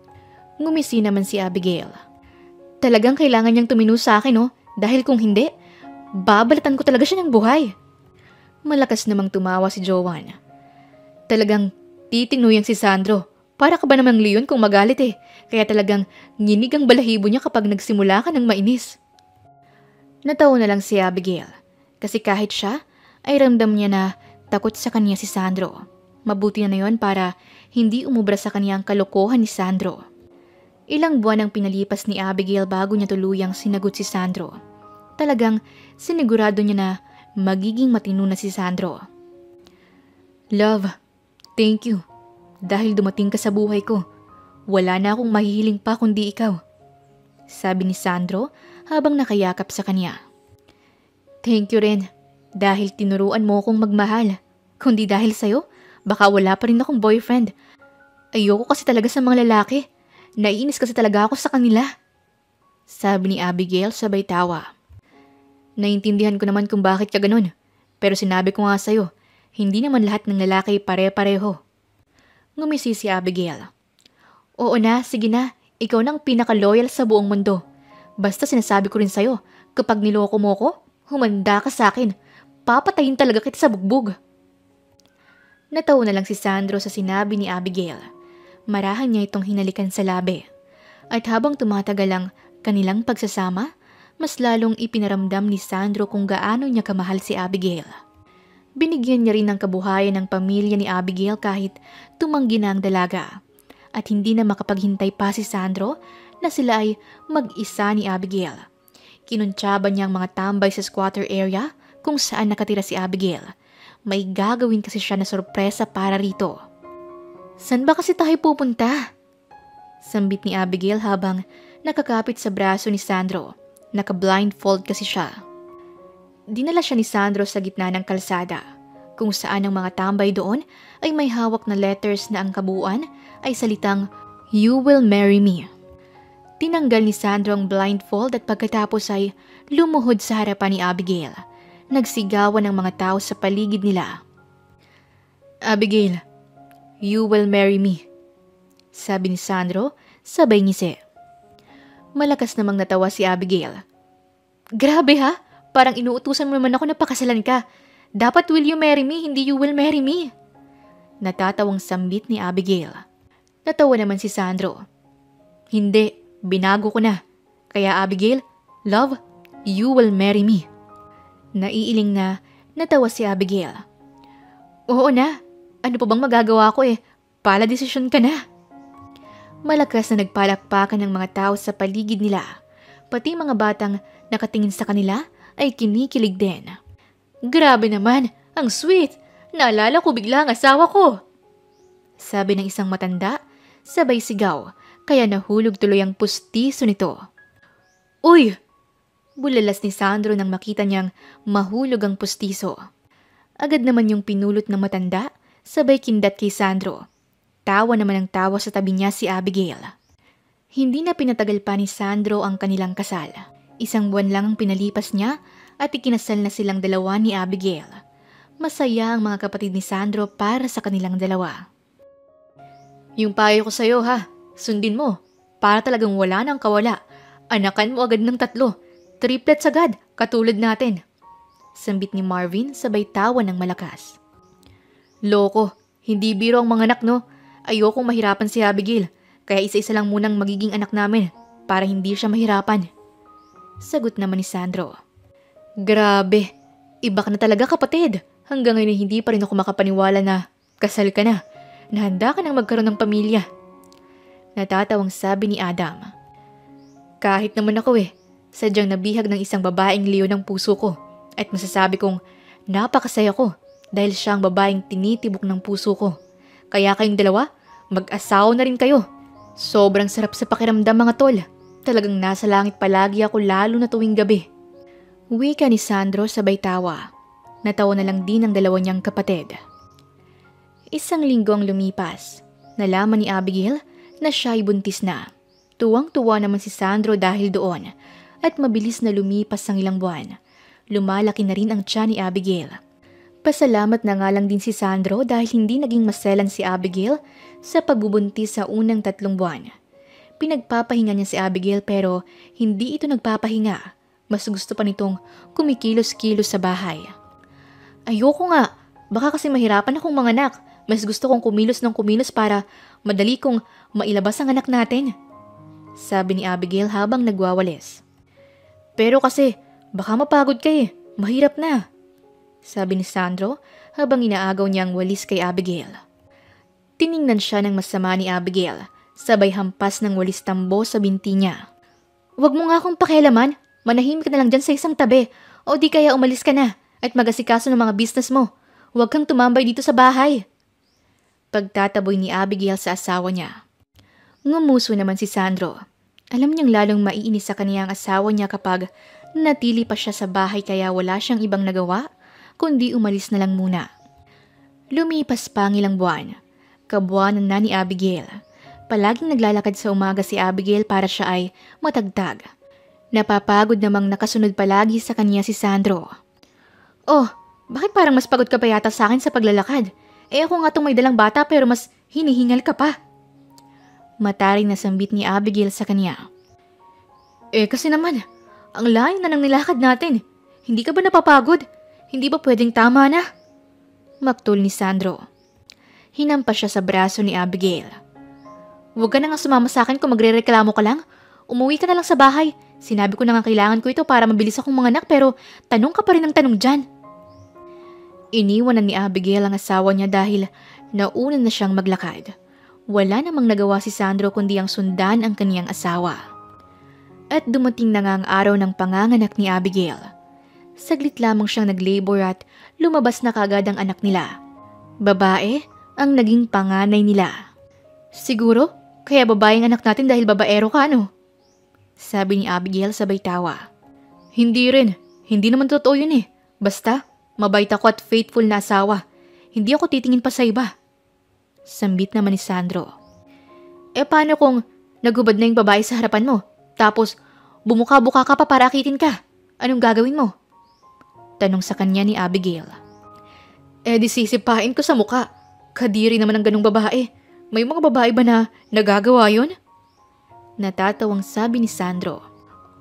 Ngumisi naman si Abigail. Talagang kailangan niyang tumino sa akin, oh. Dahil kung hindi, babalatan ko talaga siya ng buhay. Malakas namang tumawa si Joanne. Talagang titinuyang si Sandro. Para ka ba namang leon kung magalit eh. Kaya talagang nginig ang balahibo niya kapag nagsimula ka ng mainis. Natawa na lang si Abigail. Kasi kahit siya, ay ramdam niya na takot sa kanya si Sandro. Mabuti na yon para hindi umubra sa kanya ang kalokohan ni Sandro. Ilang buwan ang pinalipas ni Abigail bago niya tuluyang sinagot si Sandro. Talagang sinigurado niya na magiging matino na si Sandro. Love, thank you. Dahil dumating ka sa buhay ko, wala na akong mahihiling pa kundi ikaw. Sabi ni Sandro habang nakayakap sa kanya. Thank you rin, dahil tinuruan mo akong magmahal. Kundi dahil sa'yo, baka wala pa rin akong boyfriend. Ayoko kasi talaga sa mga lalaki. Naiinis kasi talaga ako sa kanila. Sabi ni Abigail sabay tawa. Naintindihan ko naman kung bakit ka ganun. Pero sinabi ko nga sa'yo, hindi naman lahat ng lalaki pare-pareho. Ngumisi si Abigail. Oo na, sige na. Ikaw nang pinaka-loyal sa buong mundo. Basta sinasabi ko rin sa'yo, kapag niloko mo ko, humanda ka sa akin. Papatayin talaga kita sa bugbog. Natawa na lang si Sandro sa sinabi ni Abigail. Marahan niya itong hinalikan sa labi. At habang tumatagal ang kanilang pagsasama, mas lalong ipinaramdam ni Sandro kung gaano niya kamahal si Abigail. Binigyan niya rin ng kabuhayan ng pamilya ni Abigail kahit tumanggi na ang dalaga. At hindi na makapaghintay pa si Sandro na sila ay mag-isa ni Abigail. Kinuntsaba niya ang mga tambay sa squatter area kung saan nakatira si Abigail. May gagawin kasi siya na sorpresa para rito. San ba kasi tayo pupunta? Sambit ni Abigail habang nakakapit sa braso ni Sandro. Naka-blindfold kasi siya. Dinala siya ni Sandro sa gitna ng kalsada, kung saan ang mga tambay doon ay may hawak na letters na ang kabuuan ay salitang, You will marry me. Tinanggal ni Sandro ang blindfold at pagkatapos ay lumuhod sa harapan ni Abigail. Nagsigawan ng mga tao sa paligid nila. Abigail, you will marry me. Sabi ni Sandro, sabay ngisi. Malakas namang natawa si Abigail. Grabe ha? Parang inuutusan mo naman ako na pakasalan ka. Dapat will you marry me, hindi you will marry me. Natatawang sambit ni Abigail. Natawa naman si Sandro. Hindi, binago ko na. Kaya Abigail, love, you will marry me. Naiiling na natawa si Abigail. Oo na, ano pa bang magagawa ko eh? Pala desisyon ka na. Malakas na nagpalakpakan ng mga tao sa paligid nila. Pati mga batang nakatingin sa kanila ay kinikilig din. Grabe naman, ang sweet. Naalala ko bigla ang asawa ko. Sabi ng isang matanda, sabay sigaw, kaya nahulog tuloy ang pustiso nito. Uy! Bulalas ni Sandro nang makita niyang mahulog ang pustiso. Agad naman yung pinulot ng matanda, sabay kindat kay Sandro. Tawa naman ang tawa sa tabi niya si Abigail. Hindi na pinatagal pa ni Sandro ang kanilang kasal. 1 buwan lang ang pinalipas niya at ikinasal na silang dalawa ni Abigail. Masaya ang mga kapatid ni Sandro para sa kanilang dalawa. Yung payo ko sa'yo ha, sundin mo. Para talagang wala nang kawala. Anakan mo agad ng 3. Triplets agad, katulad natin. Sambit ni Marvin sabay tawa ng malakas. Loko, hindi biro ang mga anak no. Ayokong mahirapan si Abigail. Kaya isa-isa lang munang magiging anak namin para hindi siya mahirapan. Sagot naman ni Sandro. Grabe, iba ka na talaga kapatid. Hanggang ngayon hindi pa rin ako makapaniwala na kasal ka na handa ka nang magkaroon ng pamilya. Natatawang sabi ni Adam. Kahit naman ako sadyang nabihag ng isang babaeng leon ng puso ko at masasabi kong napakasaya ko dahil siya ang babaeng tinitibok ng puso ko. Kaya kayong dalawa, mag-asawa na rin kayo. Sobrang sarap sa pakiramdam mga tol. Talagang nasa langit palagi ako lalo na tuwing gabi. Wika ni Sandro sabay tawa. Natawa na lang din ang dalawa niyang kapatid. Isang linggo ang lumipas. Nalaman ni Abigail na siya ay buntis na. Tuwang-tuwa naman si Sandro dahil doon at mabilis na lumipas ang ilang buwan. Lumalaki na rin ang tiyan ni Abigail. Pasalamat na nga lang din si Sandro dahil hindi naging maselan si Abigail sa pagbubuntis sa unang 3 buwan. Pinagpapahinga niya si Abigail pero hindi ito nagpapahinga. Mas gusto pa nitong kumikilos-kilos sa bahay. Ayoko nga, baka kasi mahirapan akong manganak. Mas gusto kong kumilos ng kumilos para madali kong mailabas ang anak natin. Sabi ni Abigail habang nagwawalis. Pero kasi, baka mapagod ka eh. Mahirap na. Sabi ni Sandro habang inaagaw niya ang walis kay Abigail. Tiningnan siya ng masama ni Abigail, sabay hampas ng walis tambo sa binti niya. Huwag mo nga akong pakialaman, manahimik ka na lang dyan sa isang tabi o di kaya umalis ka na at mag-asikaso ng mga business mo. Huwag kang tumambay dito sa bahay. Pagtataboy ni Abigail sa asawa niya. Ngumuso naman si Sandro. Alam niyang lalong maiinis sa kaniyang asawa niya kapag natili pa siya sa bahay kaya wala siyang ibang nagawa kundi umalis na lang muna. Lumipas pa ang ilang buwan. Kabuwanan na ni Abigail. Palaging naglalakad sa umaga si Abigail para siya ay matagtag. Napapagod namang nakasunod palagi sa kanya si Sandro. Oh, bakit parang mas pagod ka pa yata sa akin sa paglalakad? Eh ako nga itong may dalang bata pero mas hinihingal ka pa. Mataring nasambit ni Abigail sa kanya. Eh kasi naman, ang layo na ng nilakad natin. Hindi ka ba napapagod? Hindi ba pwedeng tama na? Maktol ni Sandro. Hinampas siya sa braso ni Abigail. Huwag ka na nga sumama sa akin kung magrereklamo ka lang. Umuwi ka na lang sa bahay. Sinabi ko na nga kailangan ko ito para mabilis akong manganak pero tanong ka pa rin ng tanong dyan. Iniwanan ni Abigail ang asawa niya dahil nauna na siyang maglakad. Wala namang nagawa si Sandro kundi ang sundan ang kaniyang asawa. At dumating na nga ang araw ng panganganak ni Abigail. Saglit lamang siyang nag-labor at lumabas na kagad ang anak nila. Babae ang naging panganay nila. Siguro, kaya babae ang anak natin dahil babaero ka, no? Sabi ni Abigail sabay tawa. Hindi rin. Hindi naman totoo yun eh. Basta, mabait ako at faithful na asawa. Hindi ako titingin pa sa iba. Sambit naman ni Sandro. Eh paano kung naghubad na yung babae sa harapan mo? Tapos, bumuka-buka ka pa para akitin ka. Anong gagawin mo? Tanong sa kanya ni Abigail. Eh di sisipain ko sa muka. Kadiri naman ang ganong babae. May mga babae ba na nagagawa yun? Natatawang sabi ni Sandro.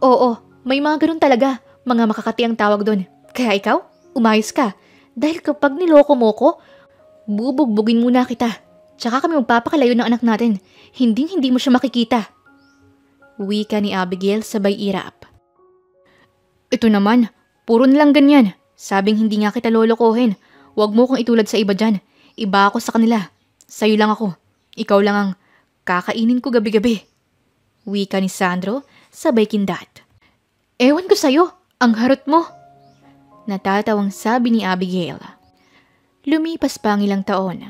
Oo, may mga ganon talaga. Mga makakati ang tawag doon. Kaya ikaw, umayos ka. Dahil kapag niloko mo ko, bubugbugin muna kita. Tsaka kami magpapakalayo ng anak natin. Hindi mo siya makikita. Wika ni Abigail sabay irap. Ito naman, puro nilang ganyan. Sabing hindi nga kita lolokohin. Huwag mo kong itulad sa iba dyan. Iba ako sa kanila. Sa'yo lang ako. Ikaw lang ang kakainin ko gabi-gabi. Wika ni Sandro sabay kindat. Ewan ko sa'yo, ang harot mo. Natatawang sabi ni Abigail. Lumipas pa ang ilang taon.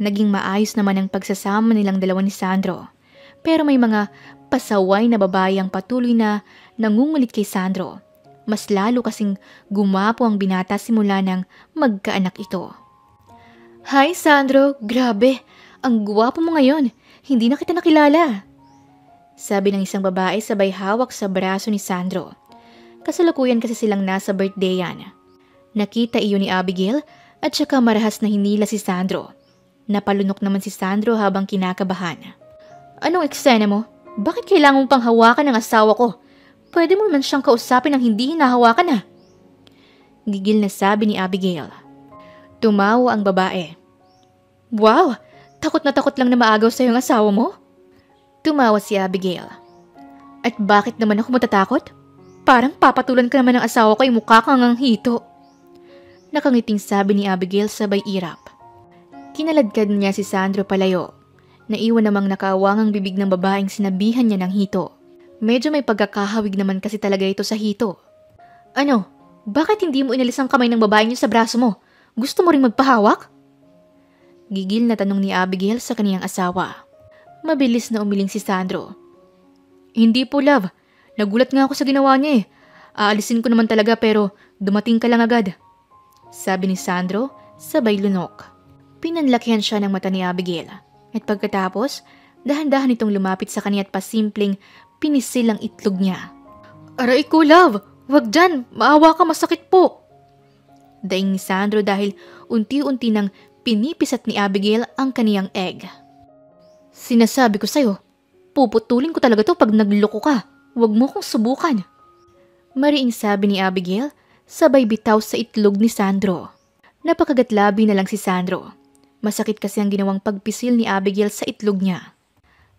Naging maayos naman ang pagsasama nilang dalawa ni Sandro. Pero may mga pasaway na babae ang patuloy na nangungulit kay Sandro. Mas lalo kasing gumapo ang binata simula nang magkaanak ito. Hi Sandro, grabe, ang guwapo mo ngayon. Hindi na kita nakilala. Sabi ng isang babae sabay hawak sa braso ni Sandro. Kasalukuyan kasi silang nasa birthdayan. Nakita iyon ni Abigail at saka marahas na hinila si Sandro. Napalunok naman si Sandro habang kinakabahan. Anong eksena mo? Bakit kailangan mong pang hawakan ng asawa ko? Pwede mo naman siyang kausapin ng hindi hinahawakan na. Gigil na sabi ni Abigail. Tumawa ang babae. Wow! Takot lang na maagaw sa iyong asawa mo? Tumawa si Abigail. At bakit naman ako matatakot? Parang papatulan ka naman ng asawa ko ay mukha kang ang hito. Nakangiting sabi ni Abigail sabay irap. Kinaladkad niya si Sandro palayo. Naiwan namang nakaawang ang bibig ng babaeng sinabihan niya ng hito. Medyo may pagkakahawig naman kasi talaga ito sa hito. Ano? Bakit hindi mo inalis ang kamay ng babaeng niyo sa braso mo? Gusto mo ring magpahawak? Gigil na tanong ni Abigail sa kaniyang asawa. Mabilis na umiling si Sandro. Hindi po, love. Nagulat nga ako sa ginawa niya eh. Aalisin ko naman talaga pero dumating ka lang agad. Sabi ni Sandro, sabay lunok. Pinanlakihan siya ng mata ni Abigail. At pagkatapos, dahan-dahan itong lumapit sa kanya at pasimpleng pinisil ang itlog niya. Aray ko, love! Wag dyan! Maawa ka, masakit po! Daing ni Sandro dahil unti-unti nang pinipisat ni Abigail ang kaniyang egg. Sinasabi ko sa'yo, puputulin ko talaga to pag nagloko ka. Huwag mo kong subukan. Mariing sabi ni Abigail, sabay bitaw sa itlog ni Sandro. Napakagatlabi na lang si Sandro. Masakit kasi ang ginawang pagpisil ni Abigail sa itlog niya.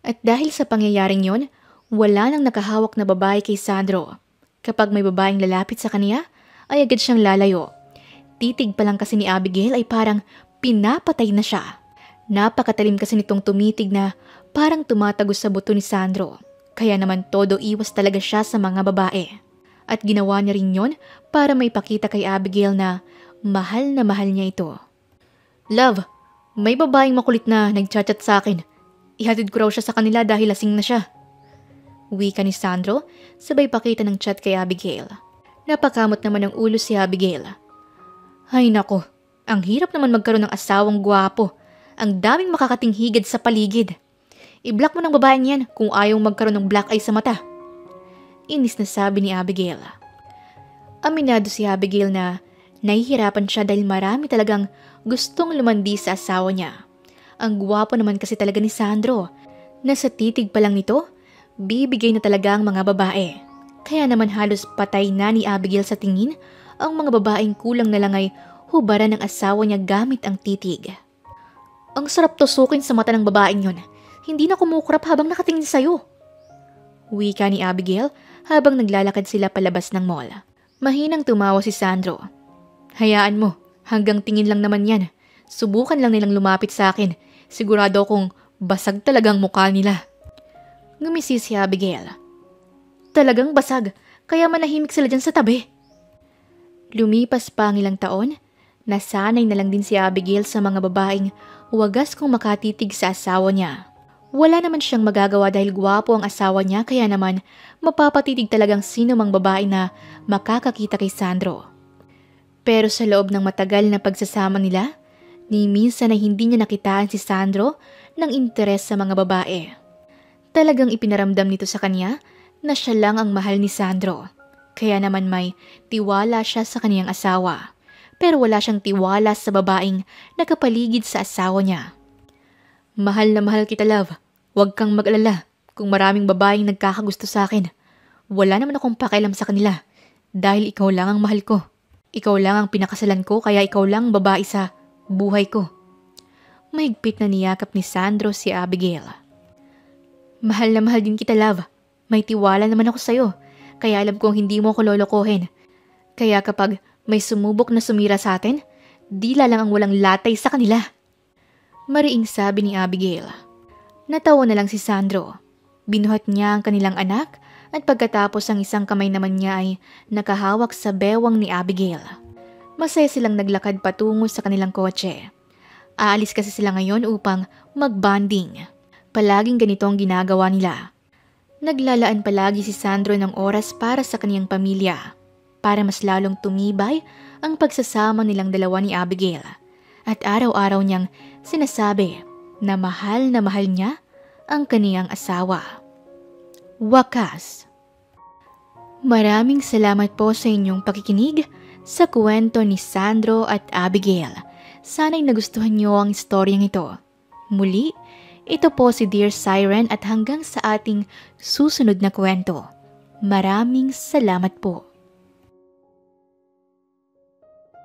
At dahil sa pangyayaring yon, wala nang nakahawak na babae kay Sandro. Kapag may babaeng lalapit sa kaniya, ay agad siyang lalayo. Titig pa lang kasi ni Abigail ay parang pinapatay na siya. Napakatalim kasi nitong tumitig na parang tumatagos sa buto ni Sandro. Kaya naman todo iwas talaga siya sa mga babae. At ginawa niya rin yon para may pakita kay Abigail na mahal niya ito. Love, may babaeng makulit na nagchat-chat sa akin. Ihatid ko raw siya sa kanila dahil lasing na siya. Wika ni Sandro, sabay pakita ng chat kay Abigail. Napakamot naman ang ulo si Abigail. Ay nako, ang hirap naman magkaroon ng asawang gwapo. Ang daming makakating higad sa paligid. I-block mo ng babaeng yan kung ayaw magkaroon ng black eye sa mata. Inis na sabi ni Abigail. Aminado si Abigail na nahihirapan siya dahil marami talagang gustong lumandi sa asawa niya. Ang gwapo naman kasi talaga ni Sandro. Nasa titig pa lang nito, bibigay na talaga ang mga babae. Kaya naman halos patay na ni Abigail sa tingin ang mga babaeng kulang na lang ay hubaran ng asawa niya gamit ang titig. Ang sarap tusukin sa mata ng babaeng yon. Hindi na kumukurap habang nakatingin sa'yo. Wika ni Abigail habang naglalakad sila palabas ng mall. Mahinang tumawa si Sandro. Hayaan mo, hanggang tingin lang naman yan. Subukan lang nilang lumapit sa akin. Sigurado akong basag talagang mukha nila. Ngumisi si Abigail. Talagang basag, kaya manahimik sila dyan sa tabi. Lumipas pa ang ilang taon, nasanay na lang din si Abigail sa mga babaeng wagas kung makatitig sa asawa niya. Wala naman siyang magagawa dahil gwapo ang asawa niya kaya naman mapapatitig talagang sino mang babae na makakakita kay Sandro. Pero sa loob ng matagal na pagsasama nila, ni minsan ay hindi niya nakitaan si Sandro ng interes sa mga babae. Talagang ipinaramdam nito sa kanya na siya lang ang mahal ni Sandro. Kaya naman may tiwala siya sa kaniyang asawa. Pero wala siyang tiwala sa babaeng nakapaligid sa asawa niya. Mahal na mahal kita, love. Huwag kang mag-alala kung maraming babaeng nagkakagusto sa akin. Wala naman akong pakialam sa kanila dahil ikaw lang ang mahal ko. Ikaw lang ang pinakasalan ko kaya ikaw lang babae sa buhay ko. Mahigpit na niyakap ni Sandro si Abigail. Mahal na mahal din kita, love. May tiwala naman ako sa'yo kaya alam kong hindi mo ako lolokohin. Kaya kapag may sumubok na sumira sa atin, dila lang ang walang latay sa kanila. Mariing sabi ni Abigail. Natawa na lang si Sandro. Binuhat niya ang kanilang anak at pagkatapos ang isang kamay naman niya ay nakahawak sa bewang ni Abigail. Masaya silang naglakad patungo sa kanilang kotse. Aalis kasi sila ngayon upang mag-bonding. Palaging ganito ang ginagawa nila. Naglalaan palagi si Sandro ng oras para sa kaniyang pamilya. Para mas lalong tumibay ang pagsasama nilang dalawa ni Abigail. At araw-araw niyang sinasabi na mahal niya ang kaniyang asawa. Wakas. Maraming salamat po sa inyong pakikinig sa kwento ni Sandro at Abigail. Sana'y nagustuhan niyo ang istoryang ito. Muli, ito po si Dear Siren at hanggang sa ating susunod na kwento. Maraming salamat po.